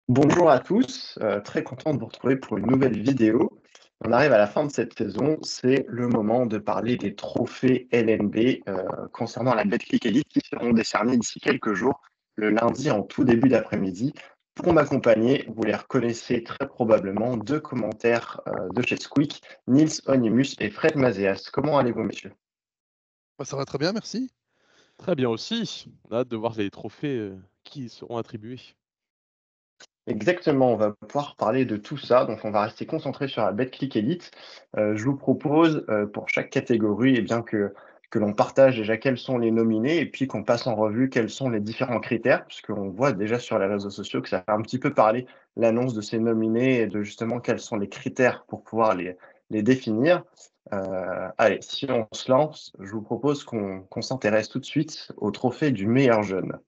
Bonjour à tous, très content de vous retrouver pour une nouvelle vidéo. On arrive à la fin de cette saison, c'est le moment de parler des trophées LNB concernant la Betclic Elite qui seront décernés d'ici quelques jours, le lundi en tout début d'après-midi. Pour m'accompagner, vous les reconnaissez très probablement, deux commentaires de chez Squeak, Nils Onimus et Fred Mazéas. Comment allez-vous, messieurs? Ça va très bien, merci. Très bien aussi. On a hâte de voir les trophées qui seront attribués. Exactement, on va pouvoir parler de tout ça, donc on va rester concentré sur la Betclic Elite. Je vous propose pour chaque catégorie que l'on partage déjà quels sont les nominés et puis qu'on passe en revue quels sont les différents critères, puisqu'on voit déjà sur les réseaux sociaux que ça fait un petit peu parler l'annonce de ces nominés et de justement quels sont les critères pour pouvoir les définir. Allez, si on se lance, je vous propose qu'on s'intéresse tout de suite au trophée du meilleur jeune.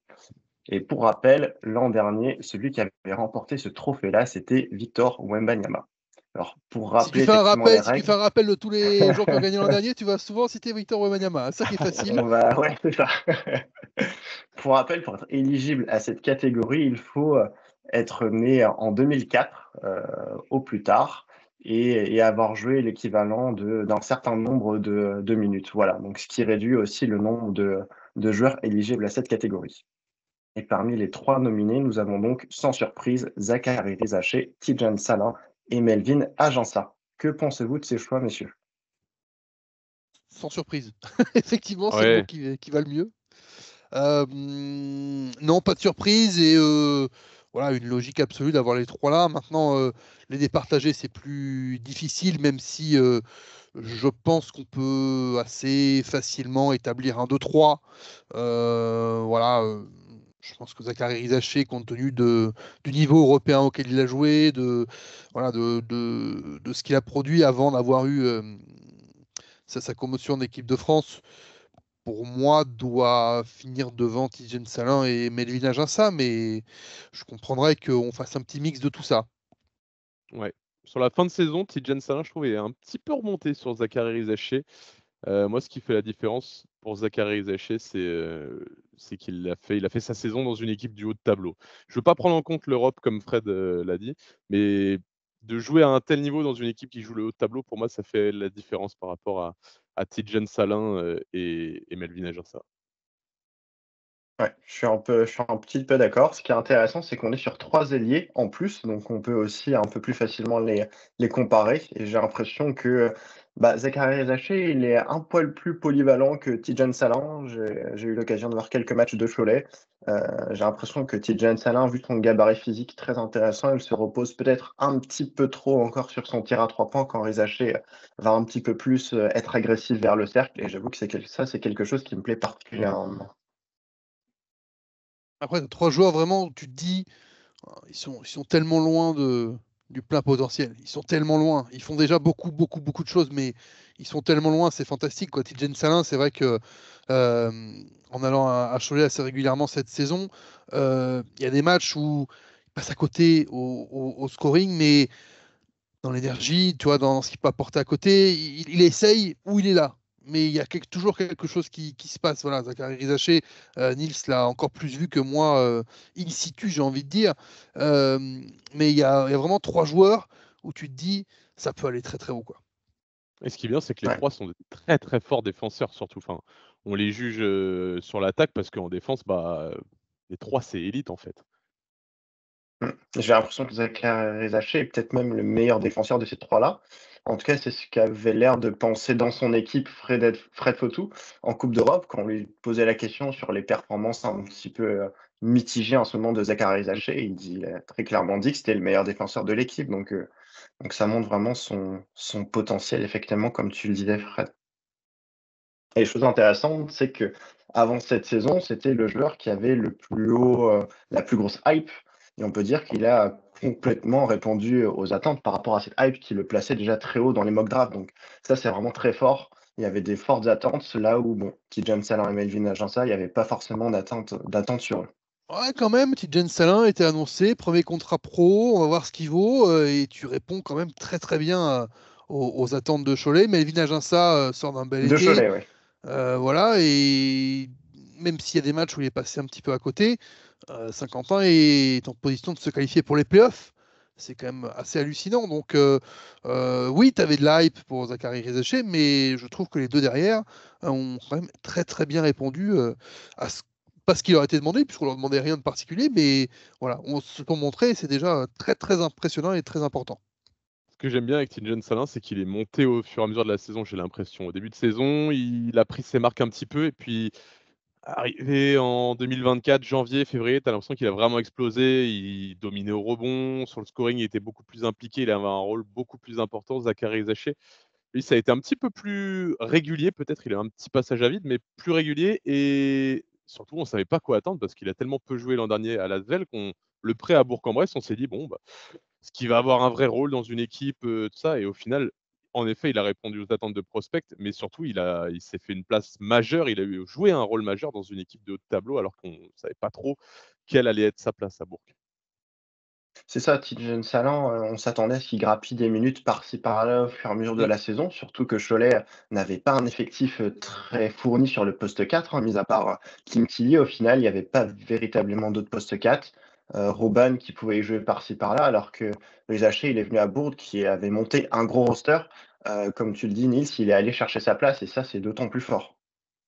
Et pour rappel, l'an dernier, celui qui avait remporté ce trophée-là, c'était Victor Wembanyama. Alors, pour Si tu rappeler fais un effectivement les rappel, si tu fais un règles, rappel de tous les joueurs qui ont gagné l'an dernier, tu vas souvent citer Victor Wembanyama. Ça qui est facile. ouais, c'est ça. Pour rappel, pour être éligible à cette catégorie, il faut être né en 2004 au plus tard et avoir joué l'équivalent d'un certain nombre de minutes. Voilà, donc ce qui réduit aussi le nombre de joueurs éligibles à cette catégorie. Et parmi les trois nominés, nous avons donc, sans surprise, Zachary Rizaché, Tidjane Salin et Melvin Agença. Que pensez-vous de ces choix, messieurs? Sans surprise. Effectivement, c'est le mot Ouais. qui va le mieux. Non, pas de surprise et voilà, une logique absolue d'avoir les trois là. Maintenant, les départager, c'est plus difficile, même si je pense qu'on peut assez facilement établir un 2-3. Voilà. Je pense que Zachary Rizaché, compte tenu du niveau européen auquel il a joué, voilà, de ce qu'il a produit avant d'avoir eu sa commotion d'équipe de France, pour moi, doit finir devant Tidjane Salin et Melvin Aginsa, mais je comprendrais qu'on fasse un petit mix de tout ça. Ouais. Sur la fin de saison, Tidjane Salin, je trouve, est un petit peu remonté sur Zachary Rizaché. Moi, ce qui fait la différence pour Zachary Rizaché, c'est qu'il a fait sa saison dans une équipe du haut de tableau. Je ne veux pas prendre en compte l'Europe, comme Fred l'a dit, mais de jouer à un tel niveau dans une équipe qui joue le haut de tableau, pour moi, ça fait la différence par rapport à Tidjane Salin et Melvin Aginsa. Ouais, je suis un petit peu d'accord. Ce qui est intéressant, c'est qu'on est sur trois ailiers en plus, donc on peut aussi un peu plus facilement les comparer. Et j'ai l'impression que Zachary Rizaché, il est un poil plus polyvalent que Tidjane Salin. J'ai eu l'occasion de voir quelques matchs de Cholet. J'ai l'impression que Tidjane Salin, vu son gabarit physique très intéressant, il se repose peut-être un petit peu trop encore sur son tir à 3 points quand Rizaché va un petit peu plus être agressif vers le cercle. Et j'avoue que ça, c'est quelque chose qui me plaît particulièrement. Après, trois joueurs vraiment où tu te dis, ils sont tellement loin du plein potentiel. Ils sont tellement loin. Ils font déjà beaucoup, beaucoup, beaucoup de choses, mais ils sont tellement loin. C'est fantastique, quoi. Tidjane Salin, c'est vrai que en allant à Cholet assez régulièrement cette saison, il y a des matchs où il passe à côté au scoring, mais dans l'énergie, tu vois, dans ce qu'il peut apporter à côté, il essaye ou il est là. Mais il y a toujours quelque chose qui se passe. Voilà, Zachary Rizaché, Nils l'a encore plus vu que moi, in situ, j'ai envie de dire. Euh, mais il y a vraiment trois joueurs où tu te dis, ça peut aller très très haut, quoi. Et ce qui est bien, c'est que les Ouais. trois sont de très très forts défenseurs, surtout. Enfin, on les juge sur l'attaque parce qu'en défense, les trois, c'est élite en fait. J'ai l'impression que Zachary Rizaché est peut-être même le meilleur défenseur de ces trois-là. En tout cas, c'est ce qu'avait l'air de penser dans son équipe Fred Fotou en Coupe d'Europe quand on lui posait la question sur les performances un petit peu mitigées en ce moment de Zachary Rizaché. Il a très clairement dit que c'était le meilleur défenseur de l'équipe. Donc ça montre vraiment son potentiel, effectivement, comme tu le disais, Fred. Et chose intéressante, c'est que avant cette saison, c'était le joueur qui avait le plus haut, la plus grosse hype. Et on peut dire qu'il a complètement répondu aux attentes par rapport à cette hype qui le plaçait déjà très haut dans les mock drafts. Donc ça, c'est vraiment très fort. Il y avait des fortes attentes, là où, bon, Tidjane Salin et Melvin Aginsa, il n'y avait pas forcément d'attente sur eux. Ouais, quand même, Tidjane Salin était annoncé, premier contrat pro, on va voir ce qu'il vaut, et tu réponds quand même très très bien aux attentes de Cholet. Melvin Aginsa sort d'un bel De été. Cholet, oui. Voilà, et même s'il y a des matchs où il est passé un petit peu à côté, Saint-Quentin est en position de se qualifier pour les playoffs. C'est quand même assez hallucinant. Donc, oui, tu avais de l'hype pour Zachary Rizaché, mais je trouve que les deux derrière ont quand même très très bien répondu à pas ce qui leur a été demandé, puisqu'on leur demandait rien de particulier, mais voilà, ce qu'on montrait, c'est déjà très très impressionnant et très important. Ce que j'aime bien avec Tidjane Salin, c'est qu'il est monté au fur et à mesure de la saison, j'ai l'impression. Au début de saison, il a pris ses marques un petit peu et puis arrivé en 2024, janvier, février, tu as l'impression qu'il a vraiment explosé. Il dominait au rebond, sur le scoring, il était beaucoup plus impliqué, il avait un rôle beaucoup plus important, Zachary Zaché. Lui, ça a été un petit peu plus régulier, peut-être, il a un petit passage à vide, mais plus régulier et surtout, on ne savait pas quoi attendre parce qu'il a tellement peu joué l'an dernier à l'Asvel qu'on le prêt à Bourg-en-Bresse, on s'est dit: «Bon, bah, est-ce qu'il va avoir un vrai rôle dans une équipe, tout ça?» Et au final, en effet, il a répondu aux attentes de prospect, mais surtout il s'est fait une place majeure, il a joué un rôle majeur dans une équipe de haut de tableau alors qu'on ne savait pas trop quelle allait être sa place à Bourg. C'est ça, Tidjane Salin, on s'attendait à ce qu'il grappille des minutes par-ci par-là au fur et à mesure de Mmh. la saison, surtout que Cholet n'avait pas un effectif, très fourni sur le poste 4, hein, mis à part, Kim Tilly. Au final, il y avait pas véritablement d'autres postes 4. Robban qui pouvait y jouer par-ci par-là, alors que Rizaché, il est venu à Bourg qui avait monté un gros roster. Comme tu le dis, Nils, il est allé chercher sa place et ça, c'est d'autant plus fort.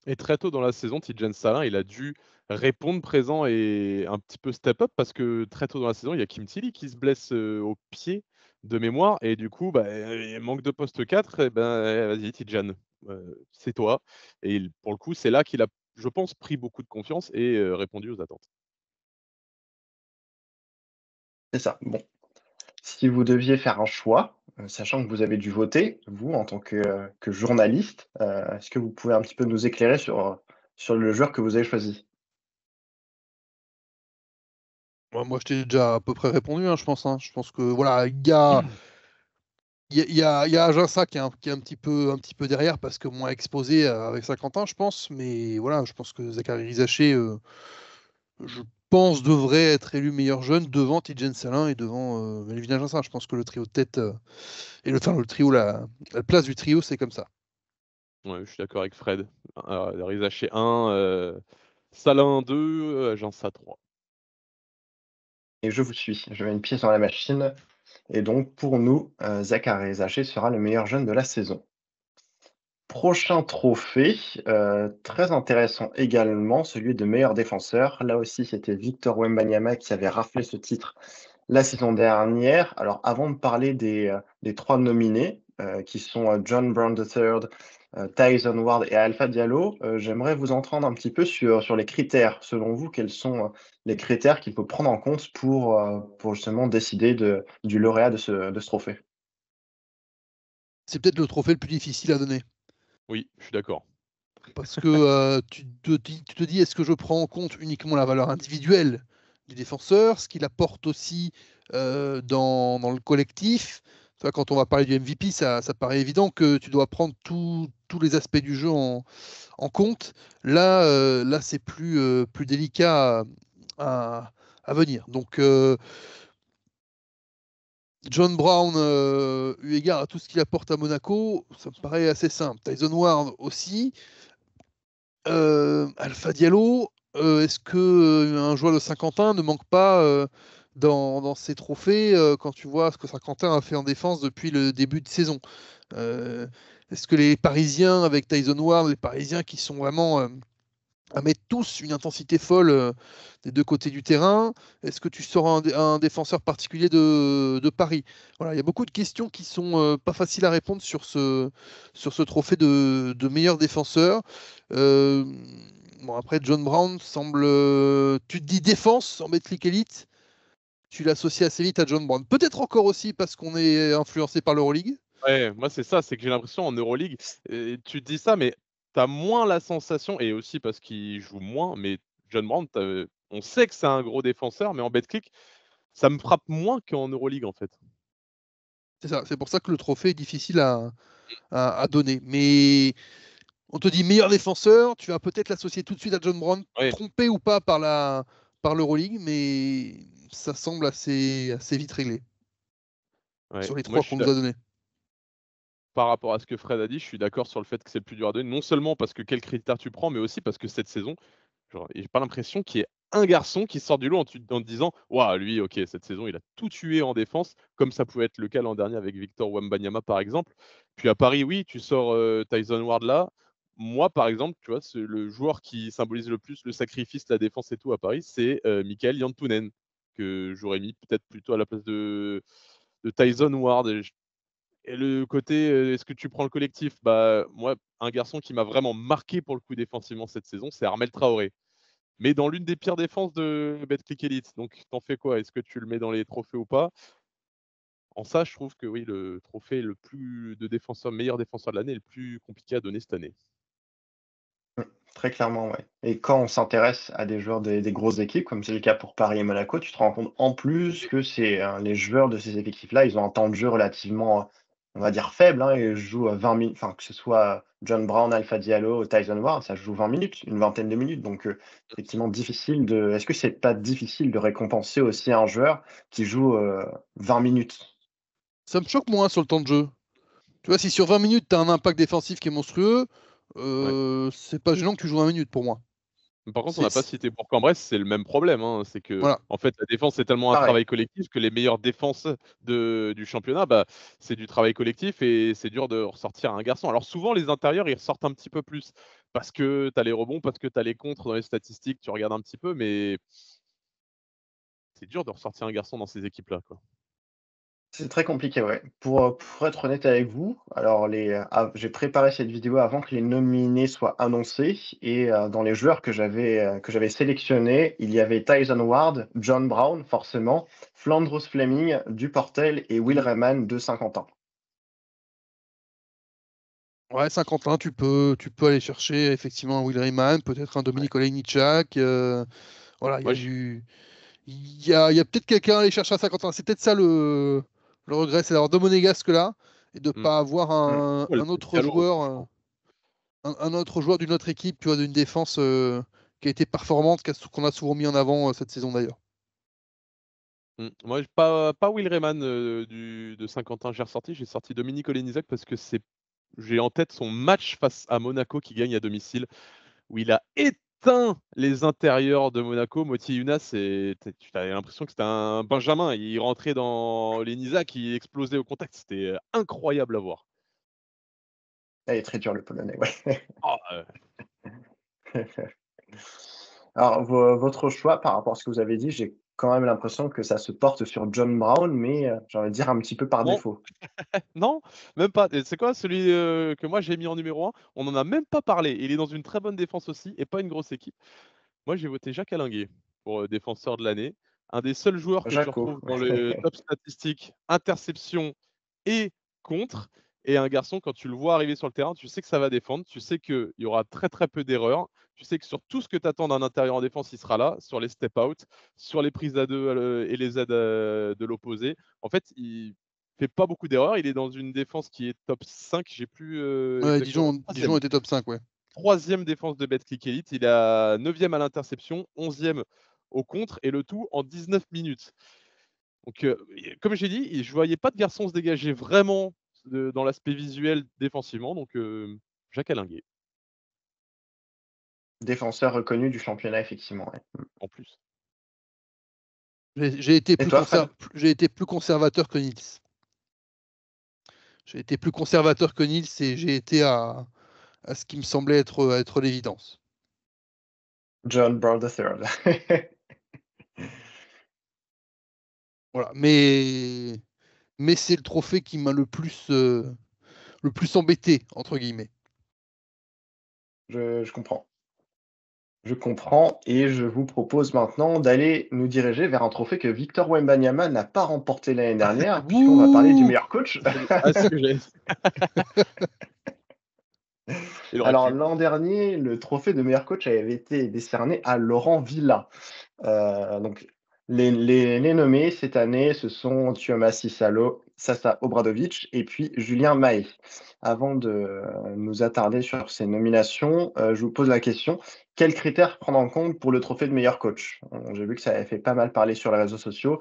Et très tôt dans la saison, Tidjane Salin, il a dû répondre présent et un petit peu step up parce que très tôt dans la saison, il y a Kim Tilly qui se blesse, au pied de mémoire et du coup, bah, manque de poste 4 et ben, vas-y Tidjane, c'est toi et pour le coup, c'est là qu'il a, je pense, pris beaucoup de confiance et répondu aux attentes. C'est ça. Bon, si vous deviez faire un choix, sachant que vous avez dû voter, vous, en tant que journaliste, est-ce que vous pouvez un petit peu nous éclairer sur le joueur que vous avez choisi? Moi, je t'ai déjà à peu près répondu, hein, je pense, hein. Je pense que voilà, il y a Ajaccio qui est un petit peu derrière parce que moins exposé, avec Saint-Quentin, je pense. Mais voilà, je pense que Zachary Rizaché, je pense, devrait être élu meilleur jeune devant Tidjane Salin et devant, Melvin Ajaccio. Je pense que le trio de tête, le trio, la place du trio, c'est comme ça. Ouais, je suis d'accord avec Fred. Rizaché 1, Salin 2, Jansa 3. Et je vous suis, je mets une pièce dans la machine et donc pour nous, Zachary Zaché sera le meilleur jeune de la saison. Prochain trophée, très intéressant également, celui de meilleur défenseur. Là aussi, c'était Victor Wembanyama qui avait raflé ce titre la saison dernière. Alors avant de parler des 3 nominés, qui sont, John Brown III, Tyson Ward et Alpha Diallo, j'aimerais vous entendre un petit peu sur les critères. Selon vous, quels sont, les critères qu'il faut prendre en compte pour justement décider du lauréat de ce trophée? C'est peut-être le trophée le plus difficile à donner Oui, je suis d'accord. parce que, tu te dis: «Est-ce que je prends en compte uniquement la valeur individuelle du défenseur, ce qu'il apporte aussi, dans le collectif?» Tu vois, quand on va parler du MVP, ça paraît évident que tu dois prendre tous les aspects du jeu en compte. Là, c'est plus délicat à venir. Donc, John Brown, eu égard à tout ce qu'il apporte à Monaco, ça me paraît assez simple. Tyson Ward aussi. Alpha Diallo, est-ce que, un joueur de Saint-Quentin ne manque pas, dans ses trophées, quand tu vois ce que Saint-Quentin a fait en défense depuis le début de saison? Heu, Est-ce que les Parisiens avec Tyson Ward, les Parisiens qui sont vraiment, à mettre tous une intensité folle, des 2 côtés du terrain? Est-ce que tu sors un défenseur particulier de Paris? Voilà, il y a beaucoup de questions qui sont, pas faciles à répondre sur ce trophée de meilleur défenseur. Hem, bon, après John Brown semble, tu te dis défense en Betclic Elite, tu l'associes assez vite à John Brown. Peut-être encore aussi parce qu'on est influencé par l'Euroleague. Ouais, moi c'est ça, c'est que j'ai l'impression en Euroleague, tu te dis ça, mais tu as moins la sensation et aussi parce qu'il joue moins, mais John Brown, on sait que c'est un gros défenseur, mais en Betclic, ça me frappe moins qu'en Euroleague, en fait. C'est ça, c'est pour ça que le trophée est difficile à donner. Mais on te dit meilleur défenseur, tu vas peut-être l'associer tout de suite à John Brown, Ouais, trompé ou pas par l'Euroleague, mais ça semble assez vite réglé ouais. sur les Moi, trois qu'on nous a donnés. par rapport à ce que Fred a dit, je suis d'accord sur le fait que c'est le plus dur à donner. Non seulement parce que quels critères tu prends, mais aussi parce que cette saison, genre, j'ai pas l'impression qu'il y ait un garçon qui sort du lot en te disant: «Waouh, lui, OK, cette saison, il a tout tué en défense», comme ça pouvait être le cas l'an dernier avec Victor Wembanyama, par exemple. Puis à Paris, oui, tu sors, Tyson Ward là. Moi, par exemple, tu vois, le joueur qui symbolise le plus le sacrifice, la défense et tout à Paris, c'est, Mikael Jantunen, que j'aurais mis peut-être plutôt à la place de Tyson Ward. Et le côté, est-ce que tu prends le collectif? Bah, moi, un garçon qui m'a vraiment marqué pour le coup défensivement cette saison, c'est Armel Traoré. Mais dans l'une des pires défenses de Betclic Elite. Donc tu fais quoi? Est-ce que tu le mets dans les trophées ou pas? En ça, je trouve que oui, le trophée le plus de défenseur meilleur défenseur de l'année est le plus compliqué à donner cette année. Très clairement, ouais. Et quand on s'intéresse à des joueurs des grosses équipes, comme c'est le cas pour Paris et Monaco, tu te rends compte en plus que les joueurs de ces effectifs-là, ils ont un temps de jeu relativement, on va dire faible, hein, ils jouent 20 minutes, enfin que ce soit John Brown, Alpha Diallo, Tyson Ward, ça joue 20 minutes, une vingtaine de minutes. Donc effectivement difficile de. Est-ce que c'est pas difficile de récompenser aussi un joueur qui joue 20 minutes? Ça me choque moins sur le temps de jeu. Tu vois, si sur 20 minutes, tu as un impact défensif qui est monstrueux, Ouais. c'est pas gênant que tu joues 20 minutes pour moi. Par contre, on C'est n'a pas cité Bourg-en-Bresse, c'est le même problème, hein. C'est que, voilà. en fait, la défense, c'est tellement un Pareil. travail collectif que les meilleures défenses du championnat, bah, c'est du travail collectif et c'est dur de ressortir un garçon. Alors souvent, les intérieurs, ils ressortent un petit peu plus parce que tu as les rebonds, parce que tu as les contres dans les statistiques, tu regardes un petit peu, mais c'est dur de ressortir un garçon dans ces équipes-là, quoi. C'est très compliqué, ouais. Pour être honnête avec vous, alors j'ai préparé cette vidéo avant que les nominés soient annoncés et dans les joueurs que j'avais sélectionnés, il y avait Tyson Ward, John Brown forcément, Flandros Fleming, Duportel et Will Rayman de Saint-Quentin. Ouais, Saint-Quentin, tu peux aller chercher effectivement un Will Rayman, peut-être un Ouais. Dominique Olejniczak. Voilà, Moi, je il y a peut-être quelqu'un à aller chercher à Saint-Quentin. C'est peut-être ça le regret, c'est d'avoir deux monégasques là et de mmh. pas avoir Mmh. Ouais, le un autre Diallo, joueur, franchement. un autre joueur d'une autre équipe, tu vois, d'une défense qui a été performante, qu'on a souvent mis en avant cette saison d'ailleurs. Moi, pas Will Rayman, de Saint-Quentin, j'ai sorti Dominique Olejniczak parce que j'ai en tête son match face à Monaco qui gagne à domicile, où il a éteint les intérieurs de Monaco. Motié Younas, tu avais l'impression que c'était un benjamin. Il rentrait dans Olejniczak, il explosait au contact. C'était, incroyable à voir. Elle est très dur le polonais, ouais. Ah, Alors votre choix par rapport à ce que vous avez dit, j'ai quand même l'impression que ça se porte sur John Brown, mais j'ai envie de dire un petit peu par non, défaut. non, même pas. Et c'est quoi celui, que moi j'ai mis en numéro 1? On en a même pas parlé. Il est dans une très bonne défense aussi et pas une grosse équipe. Moi, j'ai voté Jacques Allinguet pour, défenseur de l'année. Un des seuls joueurs que tu Jaco. retrouves dans le top statistiques, interception et contre, et un garçon, quand tu le vois arriver sur le terrain, tu sais que ça va défendre, tu sais qu'il y aura très, très peu d'erreurs. Tu sais que sur tout ce que tu attends d'un intérieur en défense, il sera là, sur les step out, sur les prises à 2 et les aides, de l'opposé. En fait, il fait pas beaucoup d'erreurs. Il est dans une défense qui est top 5, j'ai plus, Ouais, exactement, Dijon était top 5, ouais. 3e défense de Betclic Elite. Il est à 9e à l'interception, 11e au contre et le tout en 19 minutes. Donc, comme j'ai dit, je ne voyais pas de garçon se dégager vraiment dans l'aspect visuel défensivement. Donc, Jacques Allinguet, Défenseur reconnu du championnat, effectivement, ouais. en plus. J'ai été Et toi, Fred? j'ai été plus conservateur que Nils. J'ai été plus conservateur que Nils et j'ai été à ce qui me semblait être l'évidence. John Brown III. Voilà. Mais c'est le trophée qui m'a le plus embêté, entre guillemets. Je comprends. Je comprends et je vous propose maintenant d'aller nous diriger vers un trophée que Victor Wembanyama n'a pas remporté l'année dernière, puisqu'on va parler du Ouh. meilleur coach. C'est ce que j'allais Il aurait Alors pu. l'an dernier, le trophée de meilleur coach avait été décerné à Laurent Villa. Donc les nommés cette année, ce sont Thiamas Salo, Sasa Obradovic et puis Julien Mahé. Avant de nous attarder sur ces nominations, je vous pose la question, quels critères prendre en compte pour le trophée de meilleur coach? J'ai vu que ça avait fait pas mal parler sur les réseaux sociaux.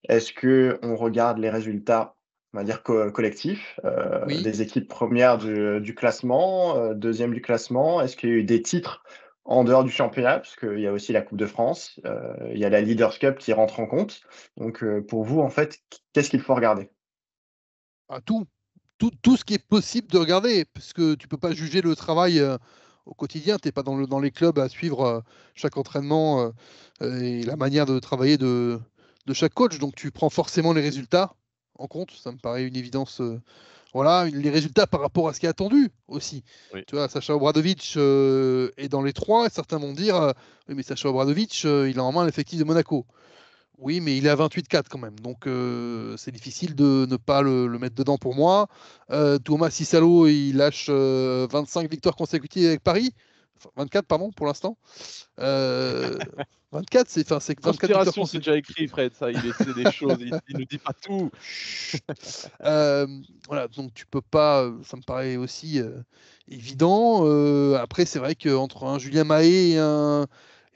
Est-ce qu'on regarde les résultats on va dire, collectif, Oui. des équipes premières du classement, deuxième du classement? Est-ce qu'il y a eu des titres en dehors du championnat? Parce qu'il y a aussi la Coupe de France, il y a la Leaders Cup qui rentre en compte. Donc, pour vous, en fait, qu'est-ce qu'il faut regarder? À tout ce qui est possible de regarder, parce que tu peux pas juger le travail au quotidien. Tu n'es pas dans les clubs à suivre chaque entraînement et la manière de travailler de chaque coach. Donc tu prends forcément les résultats en compte. Ça me paraît une évidence. Voilà, les résultats par rapport à ce qui est attendu aussi. Oui. Tu vois, Sacha Obradovic est dans les trois. Et certains vont dire oui, mais Sacha Obradovic, il a en main l'effectif de Monaco. Oui, mais il est à 28-4 quand même. Donc, c'est difficile de ne pas le mettre dedans pour moi. Thomas Cissalo, il lâche 25 victoires consécutives avec Paris. Enfin, 24, pardon, pour l'instant. Euh, 24, c'est 24 victoires Conspiration, c'est consécutives. déjà écrit, Fred. Ça, il essaie des choses. Il nous dit pas tout. Voilà, donc tu peux pas. Ça me paraît aussi évident. Après, c'est vrai qu'entre un Julien Mahé et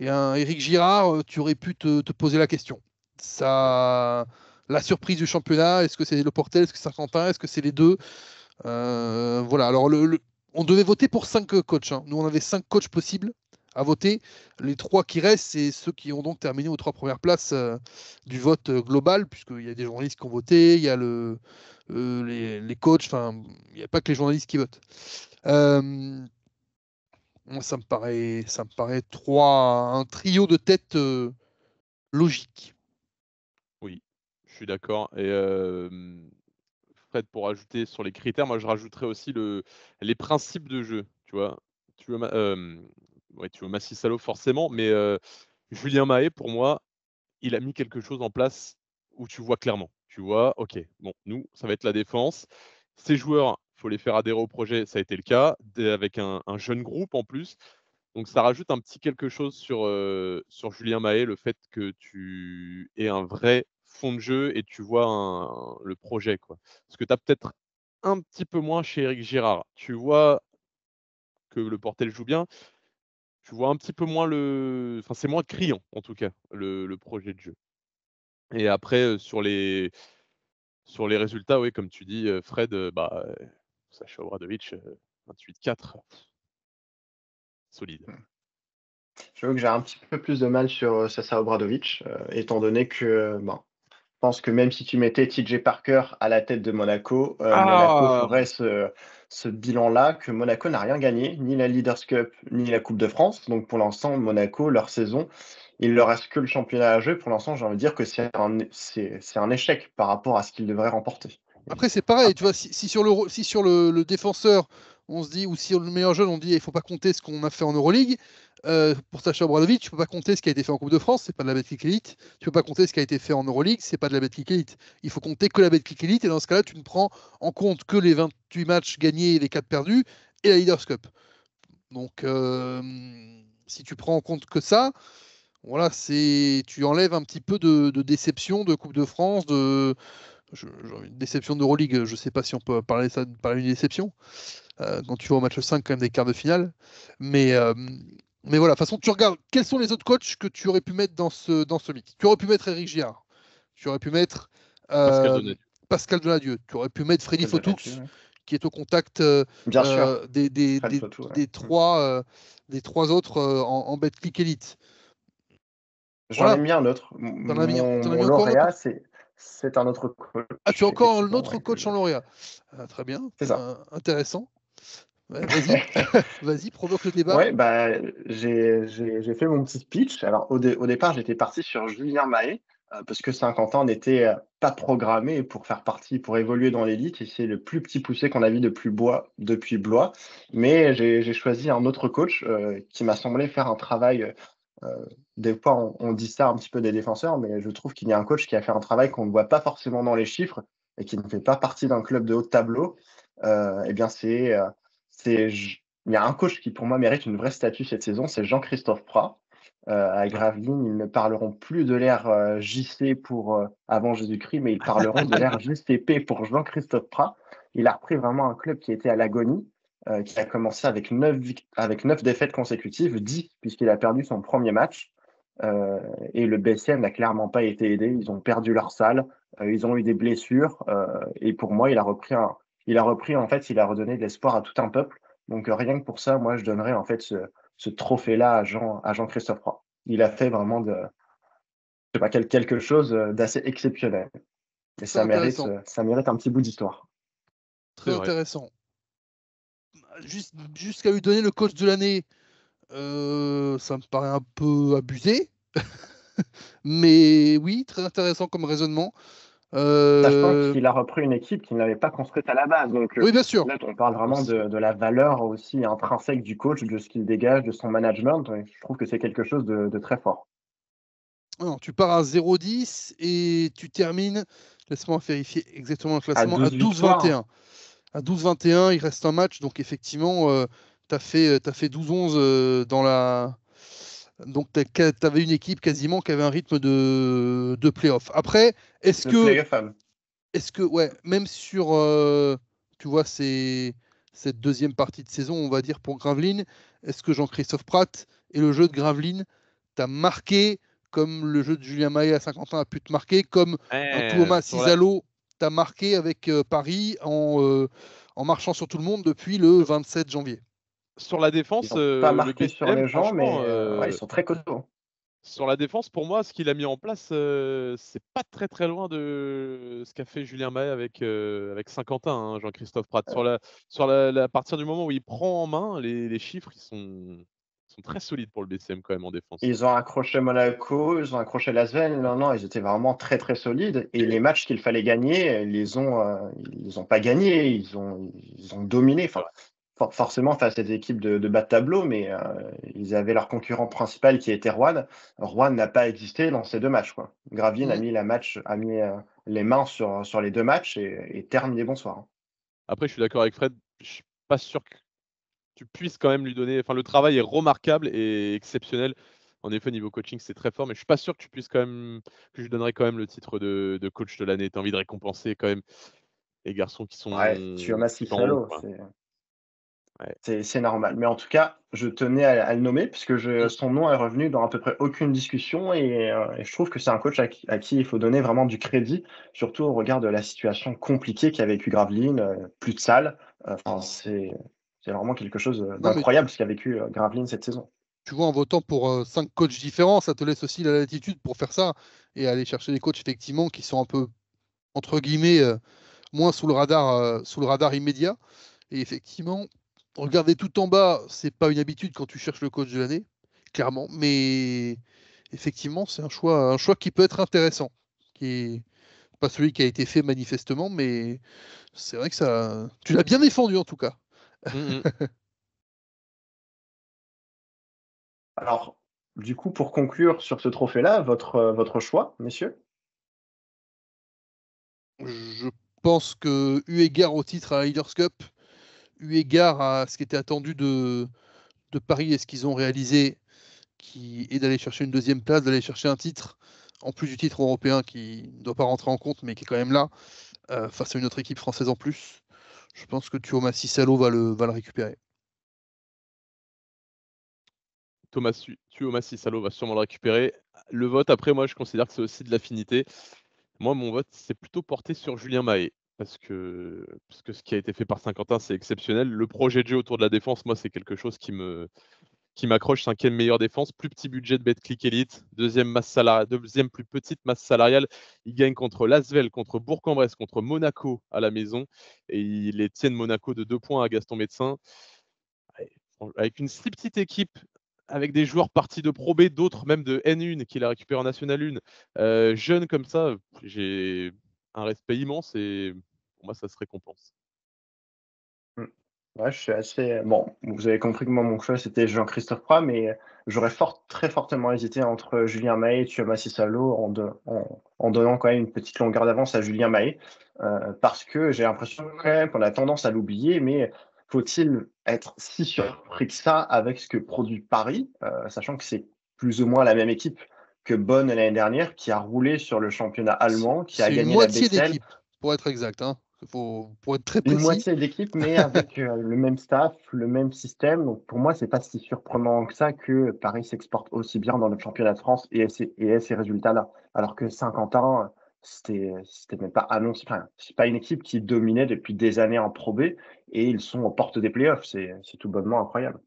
un Éric Girard, tu aurais pu te poser la question. Ouais. Ça, la surprise du championnat, est-ce que c'est le Portel, est-ce que c'est Saint-Quentin, est-ce que c'est les deux? Voilà, alors on devait voter pour 5 coachs, hein. Nous, on avait 5 coachs possibles à voter. Les 3 qui restent, c'est ceux qui ont donc terminé aux 3 premières places du vote global, puisqu'il y a des journalistes qui ont voté, il y a les coachs, enfin, il n'y a pas que les journalistes qui votent. Moi, ça me paraît un trio de tête logique. Oui, je suis d'accord. Et Fred, pour ajouter sur les critères, moi je rajouterais aussi les principes de jeu. Tu vois, tu veux, ouais, tu veux Massi Salo forcément, mais Julien Mahé, pour moi, il a mis quelque chose en place où tu vois clairement. Tu vois, ok, bon, nous, ça va être la défense. Ces joueurs, il faut les faire adhérer au projet, ça a été le cas, avec un jeune groupe en plus. Donc ça rajoute un petit quelque chose sur Julien Mahé, le fait que tu aies un vrai fond de jeu et tu vois le projet, quoi. Parce que tu as peut-être un petit peu moins chez Éric Girard. Tu vois que le Portel joue bien, tu vois un petit peu moins enfin, c'est moins criant, en tout cas, le projet de jeu. Et après, sur les résultats, oui, comme tu dis, Fred, Sacha Obradovic, 28-4, solide. J'avoue que j'ai un petit peu plus de mal sur, Sasa Obradovic, étant donné que, je pense que même si tu mettais TJ Parker à la tête de Monaco, Monaco Ah! ferait ce bilan-là, que Monaco n'a rien gagné, ni la Leaders Cup, ni la Coupe de France. Donc pour l'instant, Monaco, leur saison, il leur reste que le championnat à jouer. Pour l'instant, j'ai envie de dire que c'est un échec par rapport à ce qu'ils devraient remporter. Après, c'est pareil, tu vois, si sur le défenseur, on se dit, ou sur le meilleur jeune, on dit, il faut pas compter ce qu'on a fait en Euroleague. Pour Sacha Obradovic, tu peux pas compter ce qui a été fait en Coupe de France, c'est pas de la Betclic Elite. Tu peux pas compter ce qui a été fait en Euroleague, c'est pas de la Betclic Elite. Il faut compter que la Betclic Elite, et dans ce cas-là, tu ne prends en compte que les 28 matchs gagnés et les 4 perdus, et la Leaders Cup. Donc, si tu prends en compte que ça, voilà, tu enlèves un petit peu de déception de Coupe de France, une déception d'Euroleague, je ne sais pas si on peut parler d'une déception, quand tu vas au match 5 quand même des quarts de finale. Mais voilà, de toute façon, tu regardes quels sont les autres coachs que tu aurais pu mettre dans ce mix. Tu aurais pu mettre Eric Giard, tu aurais pu mettre Pascal euh, Donadieu. Pascal Deladieu, tu aurais pu mettre Freddy Pascal Fotoux, Donadieu, ouais. qui est au contact Bien sûr, des, des, Fred des, Fotou, ouais. des trois, des trois autres en Betclic Elite. J'en ai Voilà, mis un autre. t'en as mis Mon encore un autre? lauréat, c'est un autre Ah, tu as coach, encore un effectivement, autre ouais, coach en lauréat. Très bien, c'est ça. intéressant. Ouais, vas-y, vas-y, provoque le débat. Ouais, j'ai fait mon petit speech. Alors, au départ, j'étais parti sur Julien Mahé, parce que Saint-Quentin n'était pas programmé pour faire partie, pour évoluer dans l'élite. Et c'est le plus petit poussé qu'on a vu depuis Blois. Mais j'ai choisi un autre coach qui m'a semblé faire un travail. Des fois, on dit ça un petit peu des défenseurs, mais je trouve qu'il y a un coach qui a fait un travail qu'on ne voit pas forcément dans les chiffres et qui ne fait pas partie d'un club de haut de tableau. Eh bien, il y a un coach qui, pour moi, mérite une vraie statue cette saison, c'est Jean-Christophe Prat. À Ouais. Gravelines, ils ne parleront plus de l'ère JC pour avant Jésus-Christ, mais ils parleront de l'ère JCP pour Jean-Christophe Prat. Il a repris vraiment un club qui était à l'agonie, qui a commencé avec 9 défaites consécutives, 10 puisqu'il a perdu son premier match. Et le BCM n'a clairement pas été aidé. Ils ont perdu leur salle, ils ont eu des blessures. Et pour moi, il a repris, en fait, il a redonné de l'espoir à tout un peuple. Donc rien que pour ça, moi, je donnerais en fait ce trophée-là à Jean-Christophe Roy. Il a fait vraiment je sais pas, quelque chose d'assez exceptionnel. Et Très intéressant. ça mérite un petit bout d'histoire. Très intéressant. Jusqu'à lui donner le coach de l'année, ça me paraît un peu abusé. Mais oui, très intéressant comme raisonnement. Sachant qu'il a repris une équipe qu'il n'avait pas construite à la base. Donc oui, bien sûr. là, on parle vraiment de la valeur aussi intrinsèque du coach, de ce qu'il dégage, de son management. Et je trouve que c'est quelque chose de très fort. Non, tu pars à 0-10 et tu termines, laisse-moi vérifier exactement le classement, à 12-21. À 12-21, il reste un match, donc effectivement, tu as fait 12-11 dans la. Donc tu avais une équipe quasiment qui avait un rythme de play-off. Après, est-ce que, ouais, même sur, tu vois, cette deuxième partie de saison, on va dire, pour Gravelines, est-ce que Jean-Christophe Prat et le jeu de Gravelines t'a marqué comme le jeu de Julien Mahé à Saint-Quentin a pu te marquer, comme un Thomas Cisalo t'a marqué avec Paris en marchant sur tout le monde depuis le 27 janvier? Sur la défense, Ils n'ont pas le marqué sur BCM, les gens, mais franchement, ils sont très costauds. sur la défense, pour moi, ce qu'il a mis en place, c'est pas très très loin de ce qu'a fait Julien Mahé avec Saint-Quentin, hein, Jean-Christophe Prat. À partir du moment où il prend en main, les chiffres, ils sont très solides pour le BCM quand même en défense. Ils ont accroché Monaco, ils ont accroché Lasvel. Non, ils étaient vraiment très très solides. Et les matchs qu'il fallait gagner, ils ont pas gagné. Ils ont dominé. Enfin, forcément face à des équipes de bas de tableau, mais ils avaient leur concurrent principal qui était Rouen. Rouen n'a pas existé dans ces deux matchs, quoi. Gravelines a mis les mains sur les deux matchs et terminé bonsoir, hein. Après, je suis d'accord avec Fred. Je suis pas sûr que tu puisses quand même lui donner. Enfin, le travail est remarquable et exceptionnel. En effet, niveau coaching, c'est très fort, mais je suis pas sûr que tu puisses quand même, que je lui donnerais quand même le titre de coach de l'année. Tu as envie de récompenser quand même les garçons qui sont Ouais, Thiamas tout en haut, Cissalo, quoi. Ouais. c'est normal. Mais en tout cas, je tenais à le nommer puisque son nom est revenu dans à peu près aucune discussion et je trouve que c'est un coach à qui il faut donner vraiment du crédit, surtout au regard de la situation compliquée qu'a vécu Gravelines, plus de salles. Enfin, c'est vraiment quelque chose Non, mais d'incroyable ce qu'a vécu Gravelines cette saison. tu vois, en votant pour 5 coachs différents, ça te laisse aussi la latitude pour faire ça et aller chercher des coachs effectivement qui sont un peu, entre guillemets, moins sous le radar immédiat. Et effectivement, regarder tout en bas, c'est pas une habitude quand tu cherches le coach de l'année, clairement. Mais effectivement, c'est un choix qui peut être intéressant, qui est pas celui qui a été fait manifestement, mais c'est vrai que ça, tu l'as bien défendu en tout cas. Mmh. Alors, du coup, pour conclure sur ce trophée-là, votre choix, messieurs? Je pense que, eu égard au titre à la Leaders Cup, eu égard à ce qui était attendu de Paris et ce qu'ils ont réalisé, qui est d'aller chercher une deuxième place, d'aller chercher un titre, en plus du titre européen qui ne doit pas rentrer en compte, mais qui est quand même là, face à une autre équipe française en plus. Je pense que Tuomas Cissalo va le récupérer. Tuomas Cissalo va sûrement le récupérer. Le vote, après, moi, je considère que c'est aussi de l'affinité. Moi, mon vote, c'est plutôt porté sur Julien Mahé. Parce que ce qui a été fait par Saint-Quentin, c'est exceptionnel. Le projet de jeu autour de la défense, moi, c'est quelque chose qui m'accroche. 5e meilleure défense, plus petit budget de Betclic Elite, deuxième plus petite masse salariale. Il gagne contre Lasvel, contre Bourg-en-Bresse, contre Monaco à la maison. Et il les tienne Monaco de 2 points à Gaston Médecin. Avec une si petite équipe, avec des joueurs partis de Pro B, d'autres même de N1 qu'il a récupéré en National 1, jeunes comme ça, j'ai un respect immense et pour moi, ça se récompense. Mmh. Ouais, je suis assez bon, vous avez compris que moi, mon choix, c'était Jean-Christophe Prat, mais j'aurais très fortement hésité entre Julien Mahé et Tuomas Cissalo en donnant quand même une petite longueur d'avance à Julien Mahé, parce que j'ai l'impression quand même qu'on a tendance à l'oublier, mais faut-il être si surpris que ça avec ce que produit Paris? Sachant que c'est plus ou moins la même équipe que Bonn l'année dernière, qui a roulé sur le championnat allemand, qui a C'est une gagné la moitié BCL. d'équipe, pour être exact, hein. Pour être très Une précis. moitié d'équipe, mais avec le même staff, le même système. Donc pour moi, c'est pas si surprenant que ça que Paris s'exporte aussi bien dans le championnat de France et ait ces résultats-là. Alors que Saint-Quentin, c'était même pas annoncé. Enfin, c'est pas une équipe qui dominait depuis des années en Pro B et ils sont aux portes des playoffs. C'est tout bonnement incroyable.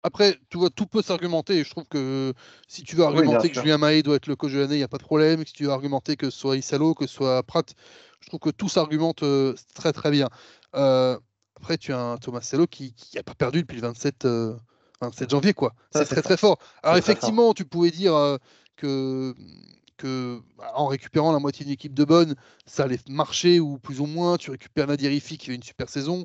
Après, tu vois, tout peut s'argumenter. Et je trouve que si tu veux Oui, bien argumenter que sûr. Julien Mahé doit être le coach de l'année, il n'y a pas de problème. Si tu veux argumenter que ce soit Issalo, que ce soit Pratt, je trouve que tout s'argumente très très bien. Après, tu as un Thomas Salo qui n'a pas perdu depuis le 27 janvier, quoi. Ça, C'est c'est très très fort. fort. Alors C'est très fort. effectivement, tu pouvais dire que, en récupérant la moitié d'une équipe de bonne, ça allait marcher, ou plus ou moins. Tu récupères Nadir Rifi qui fait une super saison.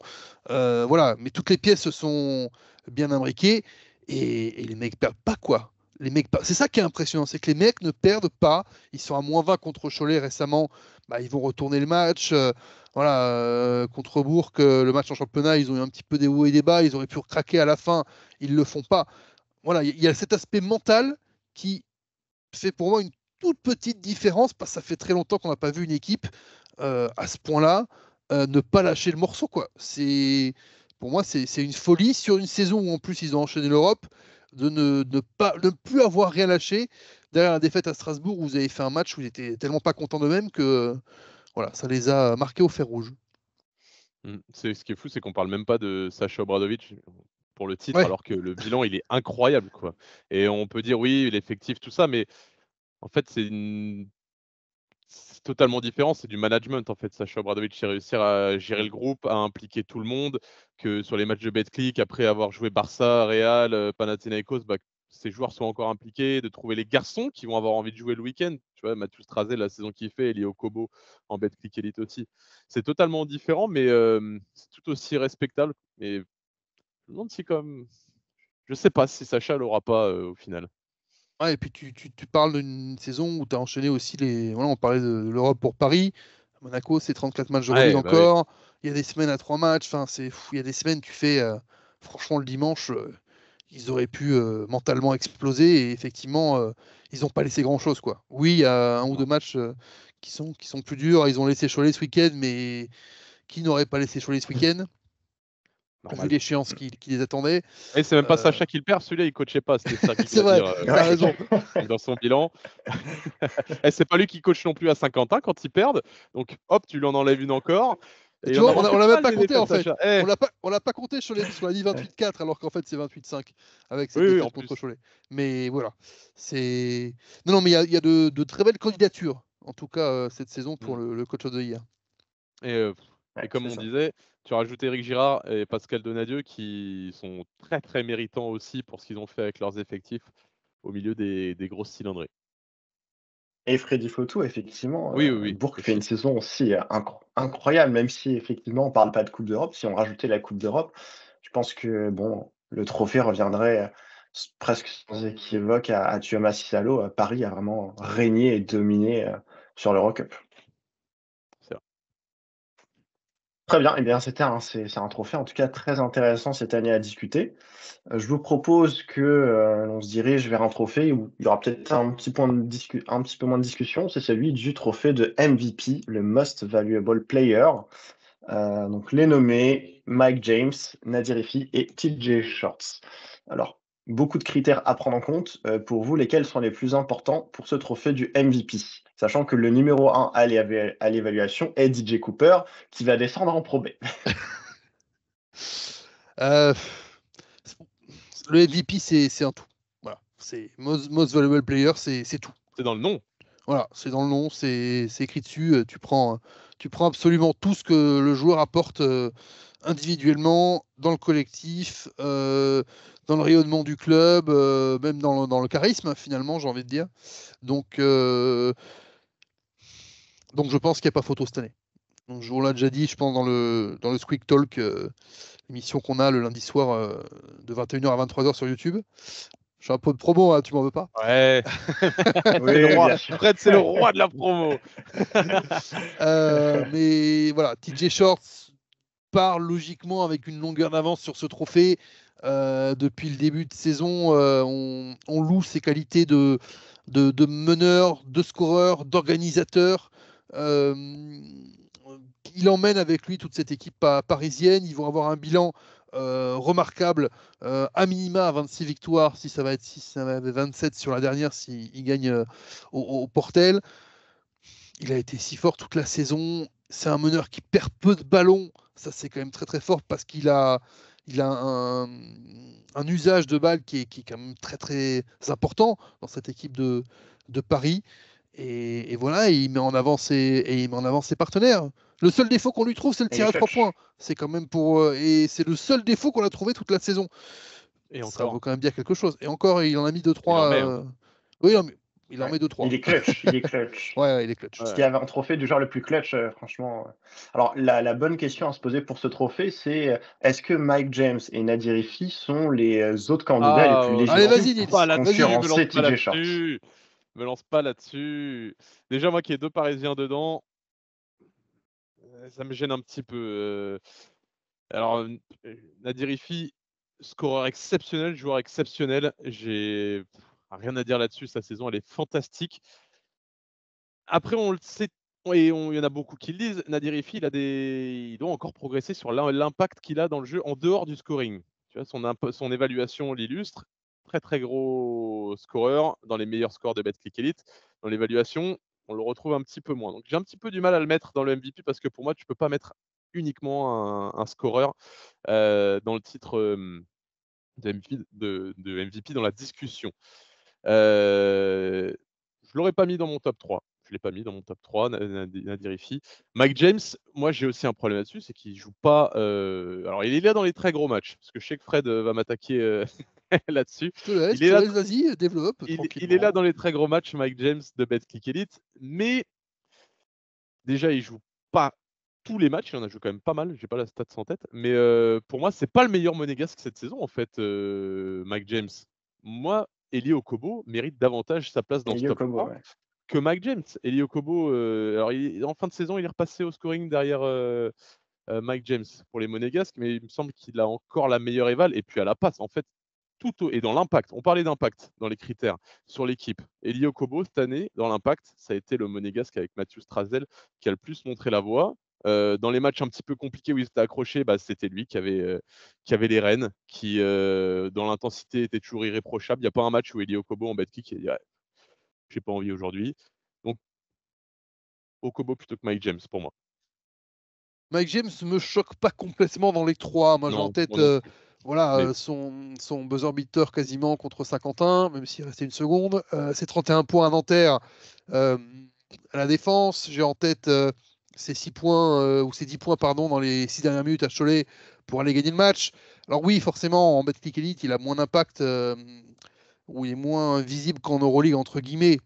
Voilà, mais toutes les pièces se sont bien imbriquées et les mecs perdent pas, quoi. C'est ça qui est impressionnant, c'est que les mecs ne perdent pas. Ils sont à -20 contre Cholet récemment. Bah, ils vont retourner le match. Voilà, contre Bourg, le match en championnat, ils ont eu un petit peu des hauts et des bas. Ils auraient pu craquer à la fin. Ils le font pas. Voilà, il y a cet aspect mental qui fait pour moi une toute petite différence, parce que ça fait très longtemps qu'on n'a pas vu une équipe à ce point-là ne pas lâcher le morceau, quoi. Pour moi, c'est une folie sur une saison où en plus ils ont enchaîné l'Europe, de ne plus avoir rien lâché derrière la défaite à Strasbourg, où vous avez fait un match où ils étaient tellement pas contents d'eux-mêmes que voilà, ça les a marqués au fer rouge. Ce qui est fou, c'est qu'on parle même pas de Sacha Obradovic pour le titre, Ouais, alors que le bilan, il est incroyable, quoi. Et on peut dire oui, l'effectif, tout ça, mais en fait, c'est totalement différent. C'est du management, en fait. Sacha Obradovic, c'est réussir à gérer le groupe, à impliquer tout le monde, que sur les matchs de Betclic, après avoir joué Barça, Real, Panathinaikos, bah, ces joueurs soient encore impliqués, de trouver les garçons qui vont avoir envie de jouer le week-end. Tu vois, Mathieu Strazé, la saison qu'il fait, Elio Kobo en Betclic Elite aussi. C'est totalement différent, mais c'est tout aussi respectable. Et je me demande si comme, je sais pas si Sacha l'aura pas au final. ouais, et puis tu parles d'une saison où tu as enchaîné aussi Voilà, on parlait de l'Europe pour Paris. À Monaco, c'est 34 matchs d'Euroleague Ouais, bah oui. encore. Il y a des semaines à 3 matchs. Enfin, c'est fou. Il y a des semaines, tu fais. Franchement, le dimanche, ils auraient pu mentalement exploser. Et effectivement, ils n'ont pas laissé grand-chose, quoi. Oui, il y a un ou deux Non, matchs qui sont plus durs. Ils ont laissé Cholet ce week-end, mais qui n'aurait pas laissé Cholet ce week-end, vu normal. l'échéance qui les attendait. Et c'est même pas Euh, Sacha qui le perd, celui-là, il coachait pas. C'était Serguic c'est vrai, Ladir t'as raison. dans son bilan. Et c'est pas lui qui coach non plus à Saint-Quentin quand ils perdent. Donc hop, tu lui en enlèves une encore. Et il Tu en a vois, mangé on l'a pas même mal pas des compté en défaites, fait. Sacha. Eh, On l'a pas compté sur la ligne 28-4, alors qu'en fait c'est 28-5 avec cette oui, oui, en défaite contre plus. Cholet. Mais voilà, c'est. Non, mais il y a de très belles candidatures, en tout cas cette saison pour Mm. le coach of the year. Et, euh, et Ouais, comme c'est on ça. disait, tu rajoutes Éric Girard et Pascal Donadieu qui sont très très méritants aussi pour ce qu'ils ont fait avec leurs effectifs au milieu des grosses cylindrées. Et Freddy Fotou, effectivement, Oui, oui, oui, Bourg fait une aussi. saison aussi incroyable, même si effectivement on parle pas de Coupe d'Europe. Si on rajoutait la Coupe d'Europe, je pense que bon, le trophée reviendrait presque sans équivoque à Tuomas Sissalo. Paris a vraiment régné et dominé sur l'Eurocup. C'est vrai. Très bien, et bien c'est un trophée en tout cas très intéressant cette année à discuter. Je vous propose que on se dirige vers un trophée où il y aura peut-être un petit peu moins de discussion, c'est celui du trophée de MVP, le Most Valuable Player. Donc les nommés Mike James, Nadir Rifi et TJ Shorts. Alors, beaucoup de critères à prendre en compte. Pour vous, lesquels sont les plus importants pour ce trophée du MVP? Sachant que le numéro 1 à l'évaluation est DJ Cooper, qui va descendre en Pro B. Euh, le MVP, c'est un tout. Voilà, c'est most valuable player, c'est tout. C'est dans le nom. Voilà, c'est dans le nom, c'est écrit dessus. Tu prends absolument tout ce que le joueur apporte individuellement, dans le collectif, dans le rayonnement du club, même dans le charisme, finalement, j'ai envie de dire. Donc, donc je pense qu'il n'y a pas photo cette année. Donc, on l'a déjà dit, je pense, dans le Squeak Talk, émission qu'on a le lundi soir de 21h à 23h sur YouTube. Je fais un peu de promo, hein, tu m'en veux pas? Ouais, c'est le Oui, roi. bien sûr. Fred, c'est le roi de la promo. Mais voilà, TJ Shorts part logiquement avec une longueur d'avance sur ce trophée. Depuis le début de saison, on loue ses qualités de meneur, de scoreur, d'organisateur. il emmène avec lui toute cette équipe parisienne. Ils vont avoir un bilan remarquable, à minima à 26 victoires, si ça va être 27 sur la dernière, s'il gagne au Portel. Il a été si fort toute la saison. C'est un meneur qui perd peu de ballons. Ça, c'est quand même très très fort parce qu'il a un usage de balle qui est quand même très très important dans cette équipe de Paris. Et voilà, il met en avant ses partenaires. Le seul défaut qu'on lui trouve, c'est le Et tir les à 3 clutch. points. C'est quand même et c'est le seul défaut qu'on a trouvé toute la saison. Et Ça encore, vaut quand même dire quelque chose. Et encore, il en a mis 2-3. il en met. Hein. Oui, il en Ouais. met 2-3. Il est clutch. Il est clutch. Ouais, il est clutch. S'il Ouais. y avait un trophée du genre le plus clutch, franchement. Alors, la bonne question à se poser pour ce trophée, c'est est-ce que Mike James et Nadir Hiffi sont les autres candidats les plus Allez, légitimes vas-y, pour Nils. Pas là-dessus, Vas-y. me lance concurrencer pas TJ Shorts? là-dessus. Me lance pas là-dessus. Déjà, moi qui ai 2 Parisiens dedans, ça me gêne un petit peu. Alors, Nadir Hiffi, scoreur exceptionnel, joueur exceptionnel. J'ai rien à dire là-dessus. Sa saison, elle est fantastique. Après, on le sait, et il y en a beaucoup qui le disent, Nadir Hiffi, il doit encore progresser sur l'impact qu'il a dans le jeu en dehors du scoring. Tu vois, son évaluation l'illustre. Très très gros scoreur, dans les meilleurs scores de Betclic Elite. Dans l'évaluation, on le retrouve un petit peu moins. Donc j'ai un petit peu du mal à le mettre dans le MVP parce que pour moi, tu peux pas mettre uniquement un scoreur dans le titre de MVP dans la discussion. Je l'aurais pas mis dans mon top 3. Je l'ai pas mis dans mon top 3, Nadir Hiffi. Mike James, moi j'ai aussi un problème là-dessus, c'est qu'il joue pas. Alors il est là dans les très gros matchs, parce que je sais que Fred va m'attaquer là-dessus. Je te Il est là, laisse, vas-y, développe il est là tranquillement. dans les très gros matchs, Mike James de Betclic Elite, mais déjà il joue pas tous les matchs, il en a joué quand même pas mal, j'ai pas la stat en tête, mais pour moi c'est pas le meilleur monégasque cette saison en fait, Mike James. Moi, Eli Okobo mérite davantage sa place dans Et ce top Yokobo, 3 ouais. que Mike James. Eli Okobo, alors en fin de saison, il est repassé au scoring derrière Mike James pour les monégasques, mais il me semble qu'il a encore la meilleure éval. Et puis à la passe, en fait, et dans l'impact. On parlait d'impact dans les critères sur l'équipe. Eli Okobo, cette année, dans l'impact, ça a été le monégasque avec Mathieu Strazel qui a le plus montré la voie. Dans les matchs un petit peu compliqués où il s'était accroché, c'était lui qui avait les rênes, qui dans l'intensité était toujours irréprochable. Il n'y a pas un match où Eli Okobo en betkick il a dit ouais, j'ai pas envie aujourd'hui. Donc Okobo plutôt que Mike James pour moi. Mike James me choque pas complètement dans les 3. Moi, j'ai en Non, tête moi non plus. Mais son buzzer beater quasiment contre Saint-Quentin, même s'il restait une seconde. Ses 31 points à Nanterre à la défense. J'ai en tête ses 6 points, ou ses 10 points, pardon, dans les 6 dernières minutes à Cholet pour aller gagner le match. Alors oui, forcément, en Betclic Elite, il a moins d'impact, ou il est moins visible qu'en Euroleague, entre guillemets,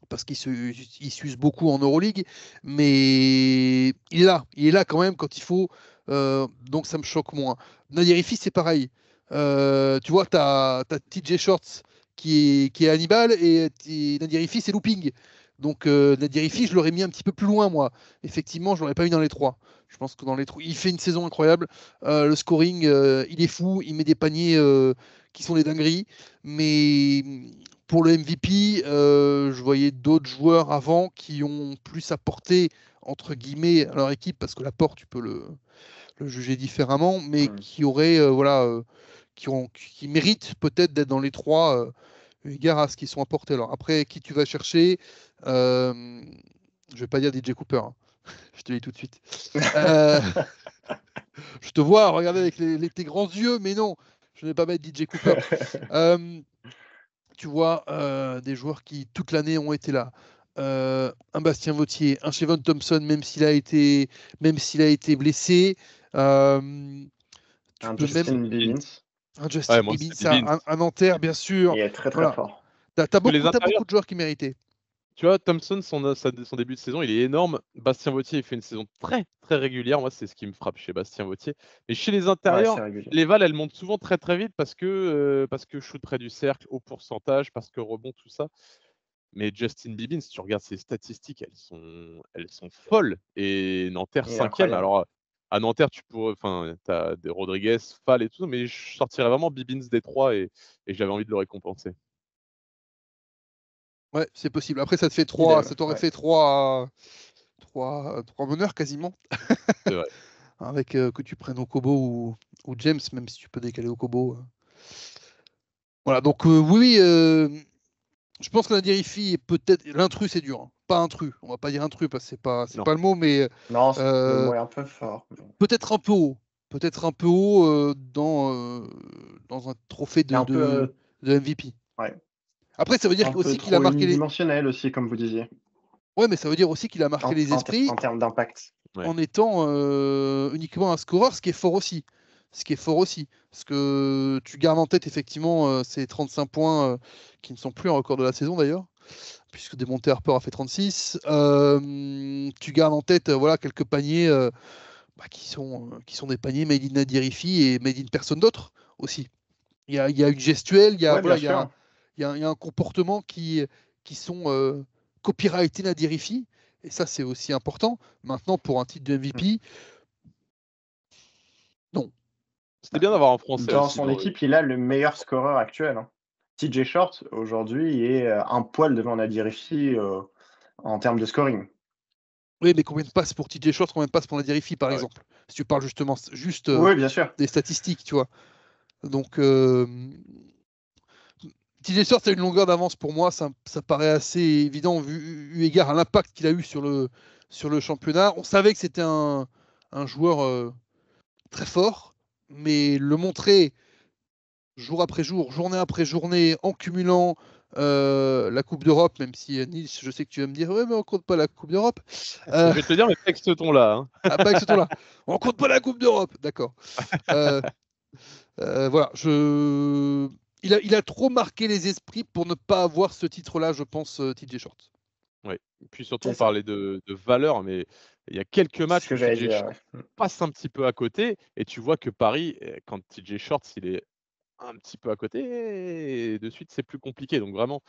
parce qu'il s'use beaucoup en Euroleague, mais il est là quand même quand il faut, donc ça me choque moins. Nadir Hiffi, c'est pareil. Tu vois, tu as TJ Shorts qui est Hannibal et Nadir Hiffi, c'est Looping. Donc Nadir Hiffi, je l'aurais mis un petit peu plus loin, moi. Effectivement, je l'aurais pas mis dans les 3. Je pense que dans les 3, il fait une saison incroyable. Le scoring, il est fou. Il met des paniers qui sont des dingueries. Mais pour le MVP, je voyais d'autres joueurs avant qui ont plus apporté, entre guillemets, à leur équipe, parce que l'apport, tu peux le juger différemment, mais qui auraient, qui méritent peut-être d'être dans les 3, eu égard à ce qu'ils sont apportés. Alors après, qui tu vas chercher, je vais pas dire DJ Cooper, hein. Je te le dis tout de suite. Je te vois regarder avec tes grands yeux, mais non, je ne vais pas mettre DJ Cooper. Tu vois, des joueurs qui toute l'année ont été là. Un Bastien Vautier, un Chevon Thompson, même s'il a été blessé. Tu Un peux même Justin Bibbins. un Justin ouais, moi Bibbins, c'est Bibbins. un Nanterre, bien sûr. Il est très très Voilà. fort. T'as Parce que les beaucoup intérieurs, de joueurs qui méritaient. tu vois, Thompson, son début de saison, il est énorme. Bastien Vautier, il fait une saison très très régulière. Moi, c'est ce qui me frappe chez Bastien Vautier. Mais chez les Ouais, intérieurs, c'est régulier. les valles, elles montent souvent très très vite parce que shoot près du cercle, haut pourcentage, parce que rebond, tout ça. Mais Justin Bibbins, si tu regardes ses statistiques, elles sont folles. Et Nanterre, Il est 5e. incroyable. Alors, à Nanterre, tu as des Rodriguez, Fall et tout, mais je sortirais vraiment Bibbins des 3 et j'avais envie de le récompenser. Ouais, c'est possible. Après, ça te fait Idem, 3, ça t'aurait ouais. fait 3 trois meneurs quasiment, C'est vrai. avec que tu prennes Okobo ou James, même si tu peux décaler Okobo. Voilà, donc oui, je pense que la Dirifi est peut-être. L'intrus, c'est dur, hein. Pas intrus, on va pas dire intrus parce que c'est Non. pas le mot, mais Non, le euh, mot est un peu fort. peut-être un peu haut. Peut-être un peu haut dans un trophée Et un peu, de MVP. ouais, Après, ça veut dire un peu aussi qu'il a trop marqué les. unidimensionnel aussi, comme vous disiez, Ouais, mais ça veut dire aussi qu'il a marqué les esprits en termes d'impact. Ouais. en étant uniquement un scoreur, ce qui est fort aussi. Parce que tu gardes en tête effectivement ces 35 points qui ne sont plus un record de la saison d'ailleurs, puisque Demonte Harper a fait 36. Tu gardes en tête voilà, quelques paniers qui sont des paniers made in Nadirifi et made in personne d'autre aussi. Il y a une gestuelle, Ouais, bien voilà, sûr. il y a un comportement qui sont copyrightés Nadirifi. Et ça, c'est aussi important. Maintenant, pour un titre de MVP, non. C'était bien d'avoir un Français Dans aussi son dans équipe, il a le meilleur scoreur actuel, hein. TJ Short, aujourd'hui, est un poil devant Nadirifi en termes de scoring. Oui, mais combien de passes pour TJ Short, combien de passes pour Nadirifi, par Ah ouais. exemple? Si tu parles justement juste Oui, bien sûr. des statistiques, tu vois. Donc, TJ Short a une longueur d'avance pour moi, ça paraît assez évident eu égard à l'impact qu'il a eu sur le championnat. On savait que c'était un joueur très fort, mais le montrer jour après jour, journée après journée, en cumulant la Coupe d'Europe, même si Nils, je sais que tu vas me dire, ouais, mais on compte pas la Coupe d'Europe. Je vais te le dire, mais pas avec ce ton-là, hein. Ah, pas avec ce ton-là. On compte pas la Coupe d'Europe, d'accord. Euh, voilà, il a trop marqué les esprits pour ne pas avoir ce titre-là, je pense, TJ Short. Ouais. Puis surtout, C'est on ça. parlait de valeur, mais il y a quelques C'est ce matchs que où j'allais TJ dire. Short Ouais. passe un petit peu à côté et tu vois que Paris, quand TJ Short, il est un petit peu à côté, et de suite, c'est plus compliqué. Donc vraiment,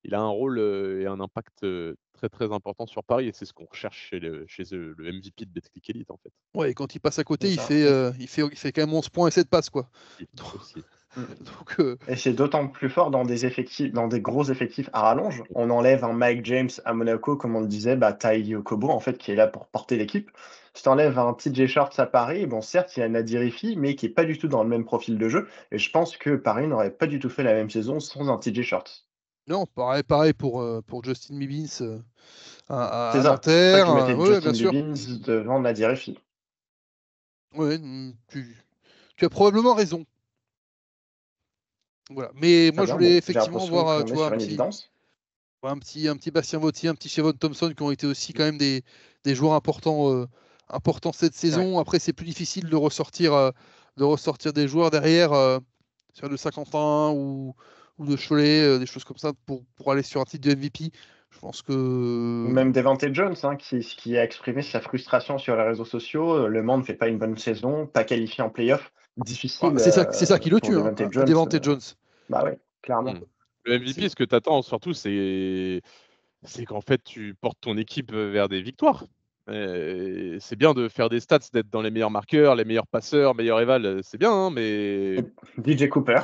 il a un rôle, et un impact, très, très important sur Paris et c'est ce qu'on recherche chez le MVP de Betclic Elite, en fait. Ouais, et quand il passe à côté, C'est il ça. fait, il fait quand même 11 points et 7 passes, quoi. Et Donc, aussi. Mm. donc, Et c'est d'autant plus fort dans des effectifs, dans des gros effectifs à rallonge. On enlève un Mike James à Monaco, comme on le disait, bah, Ty Okobo, en fait, qui est là pour porter l'équipe. Si tu enlèves un TJ Shorts à Paris, bon, certes, il y a Nadirifi, mais qui est pas du tout dans le même profil de jeu. Et je pense que Paris n'aurait pas du tout fait la même saison sans un TJ Shorts. non, pareil pour Justin Mibbins C'est à ça. C'est pour ça que Nanterre. je mettais Ouais, bien Justin sûr. Bibbins devant Nadirifi. Ouais, tu as probablement raison. Voilà. Mais Très moi, je bien, voulais bon, j'ai effectivement l'impression voir, qu'on tu est vois, sur une évidence. un petit Bastien Vautier, un petit Chevon Thompson qui ont été aussi quand même des joueurs importants cette Ouais. saison. Après, c'est plus difficile de ressortir des joueurs derrière, sur de Saint-Quentin ou de Cholet, des choses comme ça, pour aller sur un titre de MVP. Je pense Ou que même Devante Jones, hein, qui a exprimé sa frustration sur les réseaux sociaux. Le Mans ne fait pas une bonne saison, pas qualifié en playoff. Difficile c'est ça qui le pour tue, hein, Devante à Jones. Devante Jones. Bah ouais, Mmh. clairement. Le MVP, C'est- ce que tu attends surtout, c'est qu'en fait, tu portes ton équipe, vers des victoires. C'est bien de faire des stats, d'être dans les meilleurs marqueurs, les meilleurs passeurs, meilleurs éval, c'est bien, hein, mais Et DJ Cooper.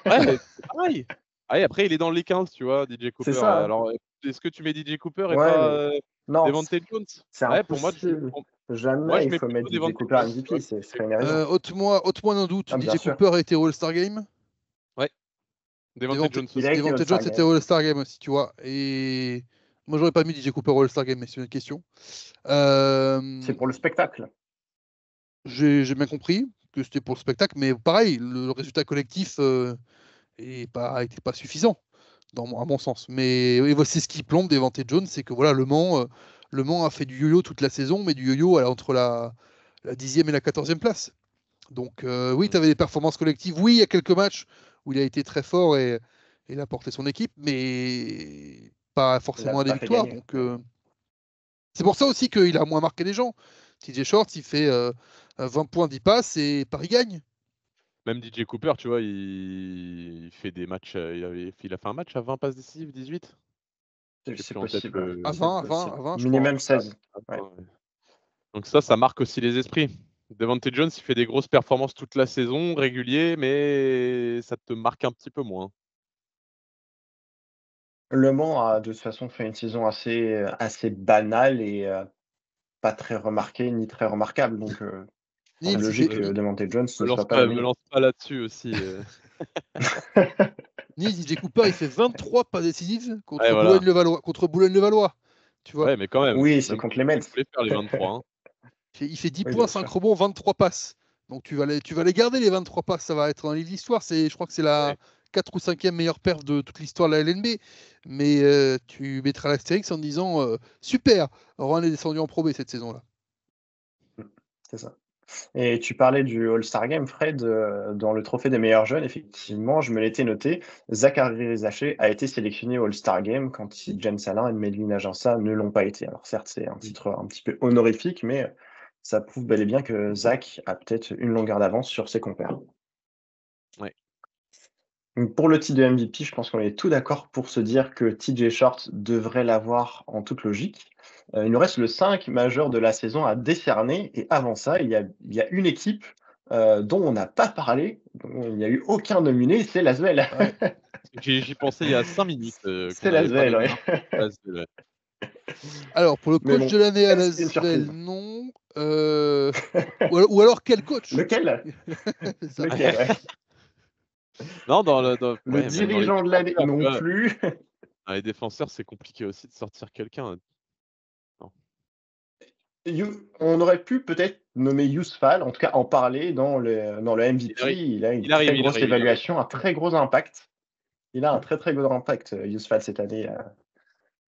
ouais, c'est pareil. Ah et après il est dans les 15, tu vois, DJ C'est Cooper, ça, hein. alors, est-ce que tu mets DJ Cooper et Ouais, pas, mais non, Devante Jones? c'est Ouais, pour moi, impossible. moi, Jamais je il mets faut plutôt mettre DJ Devante Cooper Jones, tu vois? MVP, ce serait une raison. ôte-moi d'un doute, Ah, bien DJ sûr. Cooper a été au All-Star Game. Ouais, Devante Jones Il a aussi. été Devante Jones All-Star était Game. au All-Star Game aussi, tu vois. Et moi, j'aurais pas mis DJ Cooper au All-Star Game, mais c'est une autre question. C'est pour le spectacle. J'ai bien compris que c'était pour le spectacle, mais pareil, le résultat collectif était pas suffisant, à mon sens. Mais et voici ce qui plombe Devante Jones, c'est que voilà, Le Mans a fait du yo-yo toute la saison, mais du yo-yo entre la 10e et la 14e place. Donc oui, Mmh. tu avais des performances collectives. Oui, il y a quelques matchs où il a été très fort et il a porté son équipe, mais pas Il n'a forcément à des pas fait victoires. gagner. Donc c'est pour ça aussi qu'il a moins marqué les gens. TJ Shorts, il fait 20 points, 10 passes et Paris gagne. Même DJ Cooper, tu vois, il fait des matchs, il a fait un match à 20 passes décisives, 18? J'ai C'est plus en tête possible. le C'est À possible. 20, je crois, hein. Minimum 16. Ouais. ouais. Donc ça marque aussi les esprits. Devante Jones, il fait des grosses performances toute la saison, régulier, mais ça te marque un petit peu moins. Le Mans a de toute façon fait une saison assez banale et pas très remarqué ni très remarquable. Donc, c'est Nils, logique que Demonte Jones ne soit pas me nominé. lance pas là-dessus aussi. Nils DJ Cooper, il fait 23 pas décisifs contre Ouais, voilà. Boulogne-Levallois. Tu vois, Ouais, mais quand même. Oui, c'est Même contre les Mets. faut les faire les 23. Hein. il fait 10 Oui, points, bien 5 sûr. rebonds, 23 passes. Donc tu vas les garder, les 23 passes. Ça va être un livre d'histoire. Je crois que c'est la Ouais. 4 ou 5e meilleure perf de toute l'histoire de la LNB. Mais tu mettras l'astérix en disant super, Rouen est descendu en Pro B cette saison-là. C'est ça. Et tu parlais du All-Star Game, Fred, dans le trophée des meilleurs jeunes, effectivement, je me l'étais noté. Zachary Rizaché a été sélectionné au All-Star Game quand Tidjane Salin et Medlin Aginsa ne l'ont pas été. Alors certes, c'est un titre un petit peu honorifique, mais ça prouve bel et bien que Zach a peut-être une longueur d'avance sur ses compères. Ouais. Donc pour le titre de MVP, je pense qu'on est tous d'accord pour se dire que TJ Short devrait l'avoir en toute logique. Il nous reste le 5 majeur de la saison à décerner et avant ça, il y a une équipe, dont on n'a pas parlé, dont il n'y a eu aucun nominé, c'est l'Asvel. Ouais. J'y pensais il y a 5 minutes C'est qu'on n'avait pas l'Asvel, nommé ouais. l'Asvel, ouais. Alors, pour le Mais coach bon, de l'année à est-ce qu'il y a une l'Asvel, surprise? non. Ou alors quel coach Lequel? C'est ça. Lequel, ouais. Non, Le ouais, même dans les dirigeant de l'année défenseurs, tu non vois, plus. dans les défenseurs, c'est compliqué aussi de sortir quelqu'un. Non. On aurait pu peut-être nommer Youssouf Fall, en tout cas en parler dans le MVP. Il a une Il arrive, très il grosse arrive, il arrive. évaluation, un très gros impact. Il a un très, très gros impact, Youssouf Fall, cette année,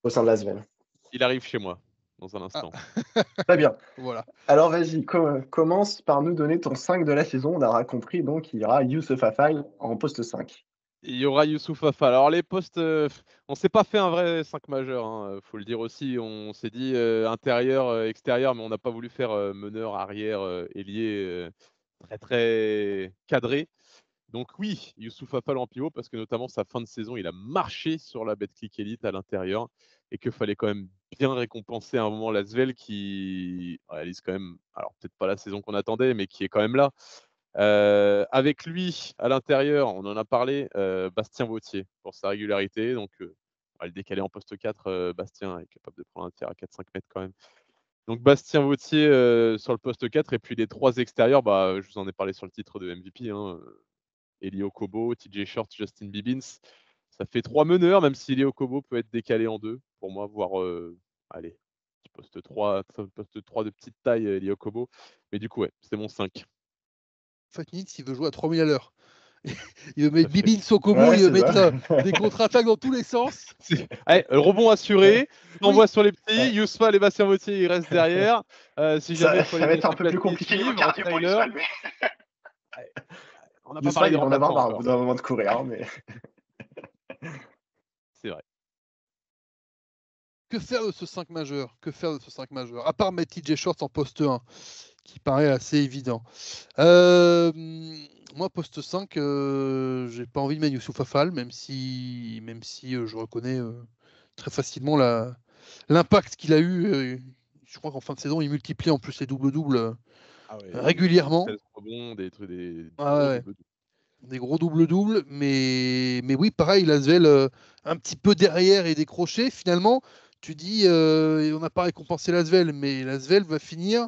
au sein de l'Asvel. Il arrive chez moi dans un Ah, instant. Très bien. voilà. Alors vas-y, commence par nous donner ton 5 de la saison. On aura compris, donc il y aura Youssouf Fall en poste 5. Il y aura Youssouf Afal. Alors les postes, on s'est pas fait un vrai 5 majeur, hein, faut le dire aussi. On s'est dit intérieur, extérieur, mais on n'a pas voulu faire meneur, arrière, ailier très très cadré. Donc oui, Youssouf Afal en pivot parce que notamment sa fin de saison, il a marché sur la Betclic Elite à l'intérieur et qu'il fallait quand même bien récompenser à un moment l'Asvel qui réalise quand même, alors peut-être pas la saison qu'on attendait, mais qui est quand même là. Avec lui à l'intérieur, on en a parlé, Bastien Vautier pour sa régularité. Donc, on va le décaler en poste 4. Bastien est capable de prendre un tir à 4-5 mètres quand même. Donc, Bastien Vautier sur le poste 4. Et puis les 3 extérieurs, je vous en ai parlé sur le titre de MVP. Elio Kobo, TJ Short, Justin Bibbins. Ça fait 3 meneurs, même si Elio Kobo peut être décalé en 2 pour moi, voire allez, poste 3 de petite taille, Elio Kobo. Mais du coup, ouais, c'est mon 5. En fait, Nils, il veut jouer à 3000 à l'heure. Il veut mettre Bibin Sokobo, Ouais, il veut c'est mettre ça. des contre-attaques dans tous les sens. Allez, rebond assuré, on envoie Oui. sur les petits, Ouais. Youssouf et Bastien Vautier, ils restent derrière. Si jamais il faut Ça aller va être un chercher peu plus Platini, compliqué niveau suivre, cardio pour Tyler. Youssouf, mais On n'a pas Youssouf, parlé des il va en avoir remplaçants marre au encore. bout d'un moment de courir, hein, mais C'est vrai. Que faire de ce 5 majeur À part mettre TJ Shorts en poste 1, qui paraît assez évident. Moi, poste 5, j'ai pas envie de mettre Youssouf Afal, même si je reconnais très facilement l'impact qu'il a eu. Je crois qu'en fin de saison, il multiplie en plus les doubles-doubles Ah ouais, régulièrement. 13 rebonds, des trucs, des Ah gros ouais, doubles. des gros doubles-doubles, mais oui, pareil, l'Asvel un petit peu derrière et décroché. Finalement, tu dis, on n'a pas récompensé l'Asvel, mais l'Asvel va finir,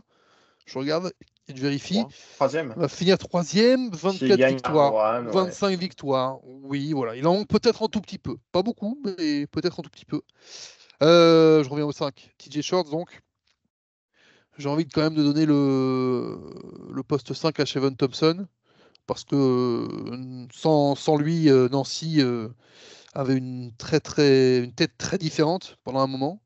je regarde et je vérifie, 3e. va finir 3e, S'il 24 gagne à victoires, Roanne, ouais. 25 victoires. Oui, voilà, il en manque peut-être un tout petit peu. Pas beaucoup, mais peut-être un tout petit peu. Je reviens au 5. TJ Shorts, donc. J'ai envie quand même de donner le poste 5 à Shevon Thompson. Parce que sans lui, Nancy avait une tête très différente pendant un moment.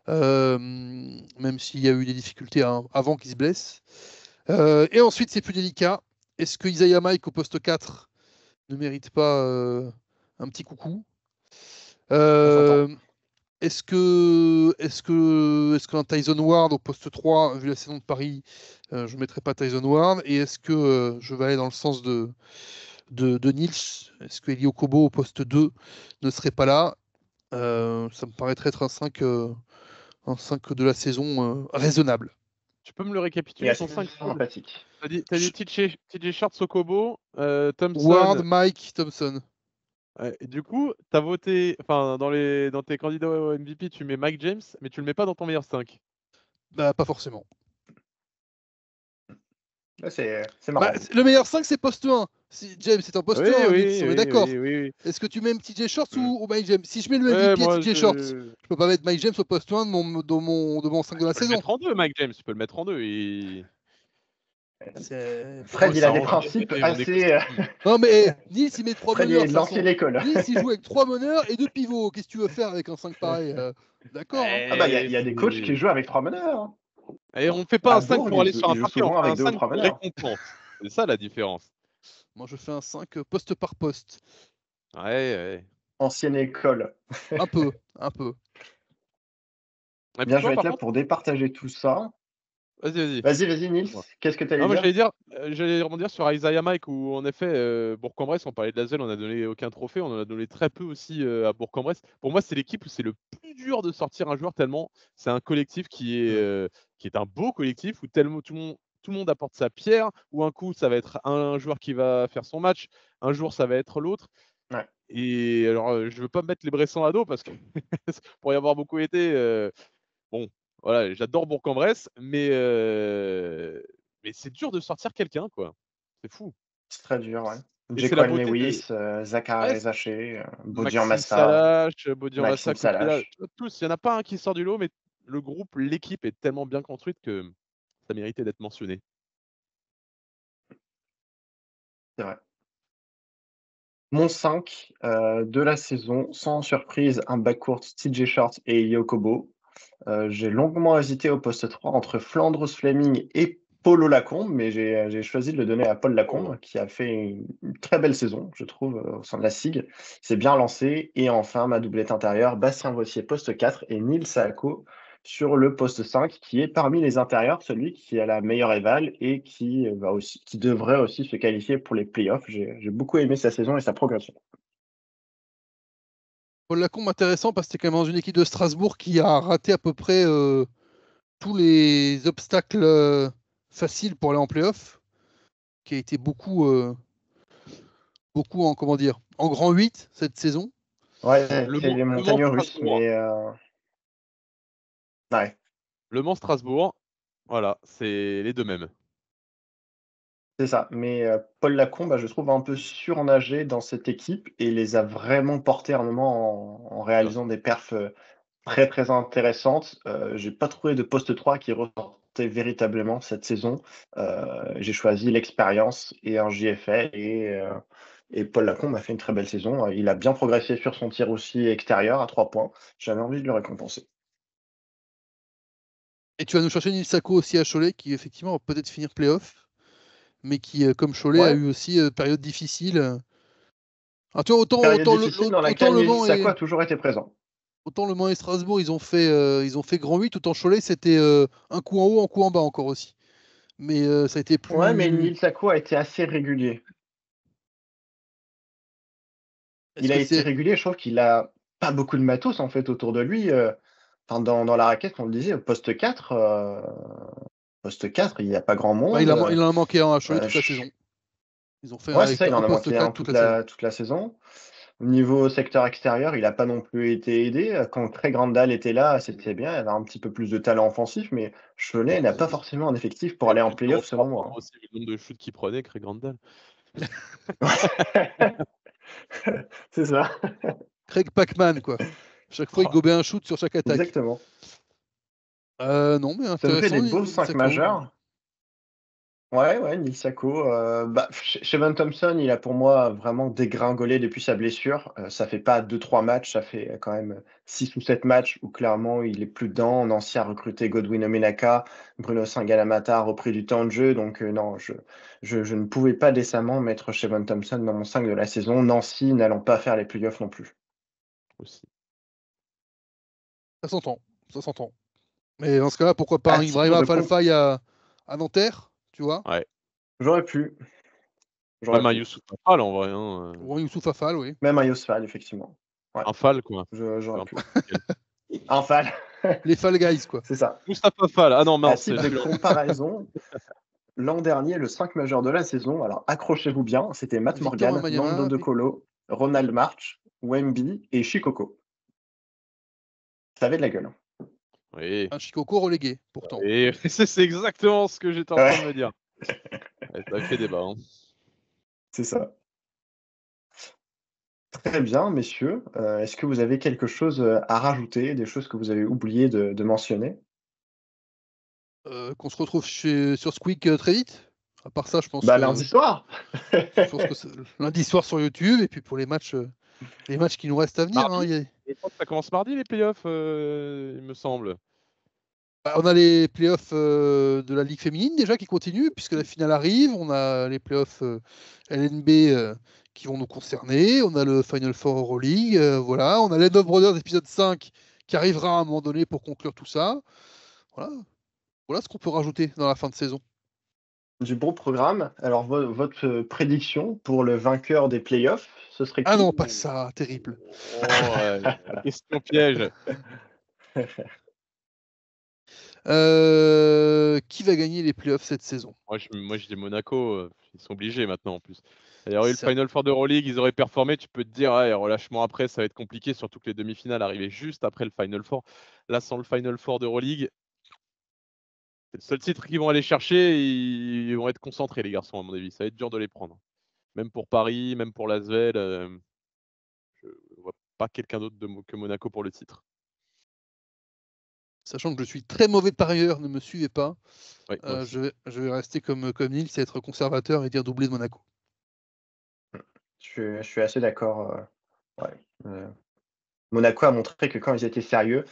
Même s'il y a eu des difficultés avant qu'il se blesse. Et ensuite, c'est plus délicat. Est-ce que Isaiah Mike au poste 4 ne mérite pas un petit coucou? Ça s'entend. Est-ce qu'un Tyson Ward au poste 3, vu la saison de Paris, je ne mettrai pas Tyson Ward? Et est-ce que je vais aller dans le sens de Nils? Est-ce que Elio Kobo au poste 2 ne serait pas là? Ça me paraîtrait être un 5 de la saison raisonnable. Tu peux me le Et récapituler ton assez 5? sympathique. T'as dit TJ Short, Sokobo, Ward, Thompson. Mike, Thompson. Et du coup, tu as voté, enfin, dans tes candidats au MVP, tu mets Mike James, mais tu le mets pas dans ton meilleur 5. Bah, pas forcément. C'est marrant. Le meilleur 5, c'est poste 1. James, c'est en poste 1, on est d'accord. Oui. Est-ce que tu mets TJ Shorts ou Mike James? Si je mets le MVP moi, TJ Shorts, je peux pas mettre Mike James au poste 1 de mon 5 de la Tu peux le saison. mettre en 2, Mike James. Tu peux le mettre en 2. Fred, il a des principes assez. Non, mais Nils, il met 3 Fred, il meneurs. est de l'ancienne école. Nils, il joue avec 3 meneurs et 2 pivots. Qu'est-ce que tu veux faire avec un 5 pareil? D'accord. Ah bah, il y a des coachs qui jouent avec 3 meneurs. Et on ne fait pas un 5 Bourg, pour aller sur un joue parquet, on souvent fait un avec 2 ou 5 3 pour meneurs. récompense. C'est ça la différence. Moi, je fais un 5 poste par poste. Ouais. Ancienne école. Un peu. Et Bien, puis je vais toi, être là pour départager tout ça. Vas-y, Nils. Ouais. Qu'est-ce que tu allais Non, mais dire? j'allais rebondir sur Isaiah Mike où en effet, Bourg-en-Bresse, on parlait de Lasvel, on n'a donné aucun trophée, on en a donné très peu aussi à Bourg-en-Bresse. Pour moi, c'est l'équipe où c'est le plus dur de sortir un joueur tellement c'est un collectif qui est un beau collectif où tellement tout le monde apporte sa pierre, où un coup ça va être un joueur qui va faire son match, un jour ça va être l'autre. Ouais. Et alors, je veux pas mettre les Bressans à dos parce que pour y avoir beaucoup été, bon, voilà, j'adore Bourg-en-Bresse, mais c'est dur de sortir quelqu'un, quoi. C'est fou. C'est très dur, ouais. Et c'est la Jekyll beauté Lewis, de Zachary Zaché, Bodian Maxime Massa, Salache, Bodian Maxime Massa, Kopela, Salache. tous, il y en a pas un qui sort du lot, mais le groupe, l'équipe est tellement bien construite que ça méritait d'être mentionné. C'est vrai. Mon 5 de la saison, sans surprise, un backcourt TJ Shorts et Yokobo. J'ai longuement hésité au poste 3 entre Flandros Fleming et Paulo Lacombe, mais j'ai choisi de le donner à Paul Lacombe, qui a fait une très belle saison, je trouve, au sein de la SIG. C'est bien lancé. Et enfin, ma doublette intérieure, Bastien Vossier, poste 4, et Nils Saako sur le poste 5, qui est parmi les intérieurs, celui qui a la meilleure éval et qui devrait aussi se qualifier pour les playoffs. J'ai beaucoup aimé sa saison et sa progression. Paul Lacombe, intéressant parce que c'était quand même dans une équipe de Strasbourg qui a raté à peu près tous les obstacles faciles pour aller en playoff, qui a été beaucoup en grand 8 cette saison. Ouais, c'est les montagnes russes, mais ouais. Le Mans Strasbourg, voilà, c'est les deux mêmes. C'est ça, mais Paul Lacombe, je trouve un peu surnagé dans cette équipe et les a vraiment portés à un moment en réalisant des perfs, très, très intéressantes. J'ai pas trouvé de poste 3 qui ressortait véritablement cette saison. J'ai choisi l'expérience et un JFA et Paul Lacombe a fait une très belle saison. Il a bien progressé sur son tir aussi extérieur à 3 points. J'avais envie de le récompenser. Et tu vas nous chercher Nils Saako aussi à Cholet, qui effectivement va peut-être finir playoff, mais qui, comme Cholet, a eu aussi période difficile. Ah, tu vois, Période difficile dans laquelle Le Nils Mans Saako a toujours été présent. Autant Le Mans et Strasbourg, ils ont fait grand 8, autant Cholet, c'était un coup en haut, un coup en bas encore aussi. Mais ça a été plus. Ouais, mais Nils Saako a été assez régulier. Il a été régulier, je trouve qu'il a pas beaucoup de matos en fait autour de lui. Dans la raquette, on le disait, au poste 4, il n'y a pas grand monde. Il en a manqué un à Cholet toute la saison. Ils ont fait ouais, c'est ça, il en a poste manqué 4 un toute la saison. Au niveau secteur extérieur, il n'a pas non plus été aidé. Quand Craig Randall était là, c'était bien, il avait un petit peu plus de talent offensif, mais Cholet n'a pas forcément un effectif pour aller en playoff selon moi. Aussi le nombre de shoots qu'il prenait, Craig Randall. C'est ça. Craig Pacman, quoi. Chaque fois, il gobait un shoot sur chaque attaque. Exactement. Non, mais intéressant. Ça nous fait des beaux 5 majeurs. Ouais, Nils Saako. Shevon Thompson, il a pour moi vraiment dégringolé depuis sa blessure. Ça fait pas 2-3 matchs, ça fait quand même 6 ou 7 matchs où clairement il est plus dedans. Nancy a recruté Godwin Omenaka, Bruno Sangalamata a repris du temps de jeu. Donc non, je ne pouvais pas décemment mettre Shevon Thompson dans mon 5 de la saison. Nancy n'allant pas faire les playoffs non plus. Aussi. Ça s'entend. Mais dans ce cas-là, pourquoi pas Ibrahima Falfaye à Nanterre, tu vois? Ouais. J'aurais pu. Même un Youssouf Afal en vrai. Ou un Youssouf Afal, oui. Même un Youssouf Afal, effectivement. Ouais. Un Fall, quoi. J'aurais pu. Un Fall. Les Fall Guys, quoi. C'est ça. Moustapha Fall. Ah non, mince. À titre de comparaison, l'an dernier, le 5 majeur de la saison, alors accrochez-vous bien, c'était Matt Morgan, Nando De Colo, Ronald March, Wemby et Shikoko. Ça avait de la gueule. Oui. Un Shikoku relégué, pourtant. Et c'est exactement ce que j'étais en train de Ouais, me dire. Ouais, ça fait débat. Hein. c'est ça. Très bien, messieurs. Est-ce que vous avez quelque chose, à rajouter, des choses que vous avez oublié de mentionner? Qu'on se retrouve sur Squeak très vite. À part ça, Bah, lundi soir! je pense que c'est lundi soir sur YouTube, et puis pour les matchs qui nous restent à venir, hein, Mardi? Je crois que ça commence mardi les playoffs, il me semble. bah, on a les playoffs de la Ligue féminine déjà qui continuent, puisque la finale arrive. On a les playoffs LNB qui vont nous concerner. On a le Final Four Euroleague. Voilà. On a Land of Brothers épisode 5 qui arrivera à un moment donné pour conclure tout ça. Voilà, voilà ce qu'on peut rajouter dans la fin de saison. Du bon programme. Alors votre, prédiction pour le vainqueur des playoffs, ce serait Ah qui? non, pas ça, terrible. Oh, la question piège. Qui va gagner les playoffs cette saison? Moi, je dis Monaco, ils sont obligés maintenant en plus. Il y aurait eu le C'est un- Final Four d'Euroleague, ils auraient performé, tu peux te dire: «Ouais, relâchement après, ça va être compliqué», surtout que les demi-finales arrivaient juste après le Final Four. Là, sans le Final Four d'Euroleague, c'est le seul titre qu'ils vont aller chercher, ils vont être concentrés les garçons à mon avis, ça va être dur de les prendre. Même pour Paris, même pour l'Asvel, je vois pas quelqu'un d'autre que Monaco pour le titre. Sachant que je suis très mauvais parieur, ne me suivez pas. Ouais, moi aussi. Je vais rester comme Nils, c'est être conservateur et dire doublé de Monaco. Je suis assez d'accord, ouais, Monaco a montré que quand ils étaient sérieux,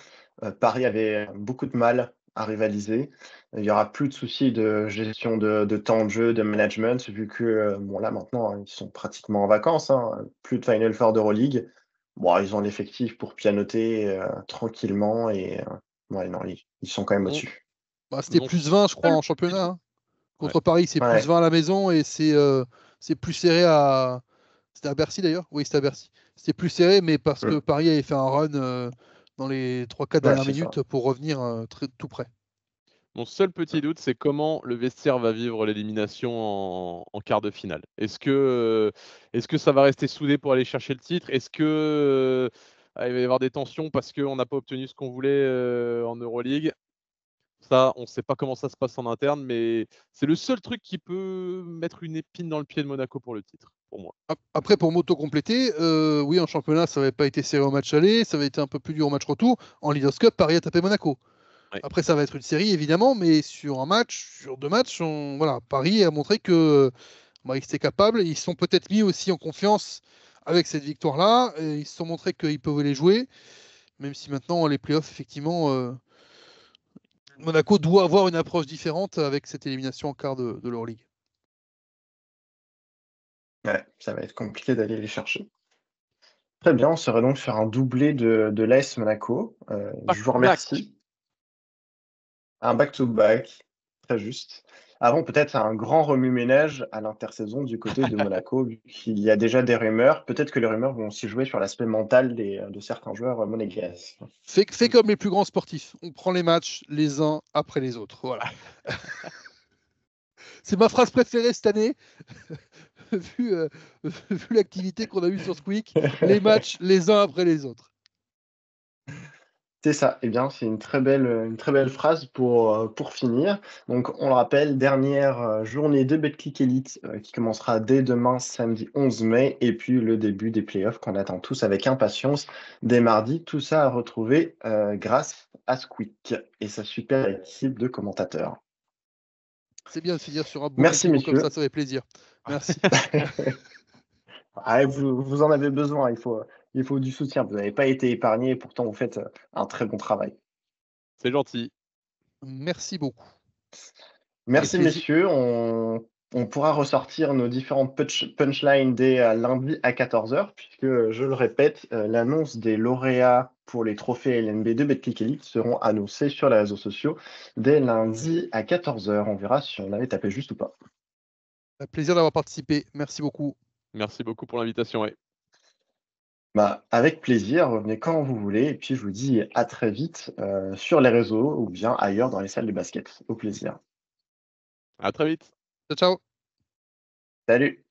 Paris avait beaucoup de mal à rivaliser. Il y aura plus de soucis de gestion de temps de jeu, de management, vu que, bon là maintenant, hein, ils sont pratiquement en vacances, hein, plus de Final Four d'Euroleague. Bon, ils ont l'effectif pour pianoter, tranquillement et ouais, non, ils sont quand même Mon au-dessus. Bah, c'était mon plus 20, je crois, seul en petit championnat, doute hein. ouais. Contre Paris, c'est plus Ouais, 20 à la maison, et c'est plus serré à. C'était à Bercy d'ailleurs? Oui, c'était à Bercy. C'était plus serré, mais parce que mmh, Paris avait fait un run dans les 3-4 ouais, dernières c'est ça. minutes pour revenir tout près. Mon seul petit doute, c'est comment le vestiaire va vivre l'élimination en quart de finale. Est-ce que ça va rester soudé pour aller chercher le titre? Est-ce que, il va y avoir des tensions parce qu'on n'a pas obtenu ce qu'on voulait, en Euroleague? Ça, on ne sait pas comment ça se passe en interne, mais c'est le seul truc qui peut mettre une épine dans le pied de Monaco pour le titre, pour moi. Après, pour m'auto-compléter, oui, en championnat, ça n'avait pas été serré au match aller, ça avait été un peu plus dur au match retour. En Leaders Cup, Paris a tapé Monaco. Ouais. Après, ça va être une série, évidemment, mais sur un match, sur deux matchs, voilà, Paris a montré que bah, ils étaient capables. Ils se sont peut-être mis aussi en confiance avec cette victoire-là. Et ils se sont montrés qu'ils pouvaient les jouer, même si maintenant, les playoffs, effectivement, Monaco doit avoir une approche différente avec cette élimination en quart de l'Euroleague. Ouais, ça va être compliqué d'aller les chercher. Très bien, on serait donc sur un doublé de l'AS Monaco. Back Je vous to back. remercie. Un back-to-back, très juste. Avant peut-être un grand remue-ménage à l'intersaison du côté de Monaco, vu qu'il y a déjà des rumeurs. Peut-être que les rumeurs vont aussi jouer sur l'aspect mental de certains joueurs, monégasques. Fais comme les plus grands sportifs. On prend les matchs les uns après les autres. Voilà. C'est ma phrase préférée cette année, vu, vu l'activité qu'on a eue sur Squeak. Les matchs les uns après les autres. C'est ça. Eh bien, c'est une très belle phrase pour finir. Donc, on le rappelle, dernière journée de Betclic Elite qui commencera dès demain, samedi 11 mai, et puis le début des playoffs qu'on attend tous avec impatience dès mardi. Tout ça à retrouver grâce à Squeak et sa super équipe de commentateurs. C'est bien de finir sur un beau Merci, compliment comme messieurs. ça fait plaisir. Merci. Ah, vous en avez besoin, il faut du soutien. Vous n'avez pas été épargnés, et pourtant vous faites un très bon travail. C'est gentil. Merci beaucoup. Et Merci plaisir. messieurs, on pourra ressortir nos différentes punchlines dès lundi à 14h, puisque, je le répète, l'annonce des lauréats pour les trophées LNB de Betclic Elite seront annoncés sur les réseaux sociaux dès lundi à 14h. On verra si on avait tapé juste ou pas. Un plaisir d'avoir participé. Merci beaucoup. Merci beaucoup pour l'invitation, ouais. Bah, avec plaisir, revenez quand vous voulez, et puis je vous dis à très vite sur les réseaux ou bien ailleurs dans les salles de basket. Au plaisir. À très vite. Ciao, ciao. Salut!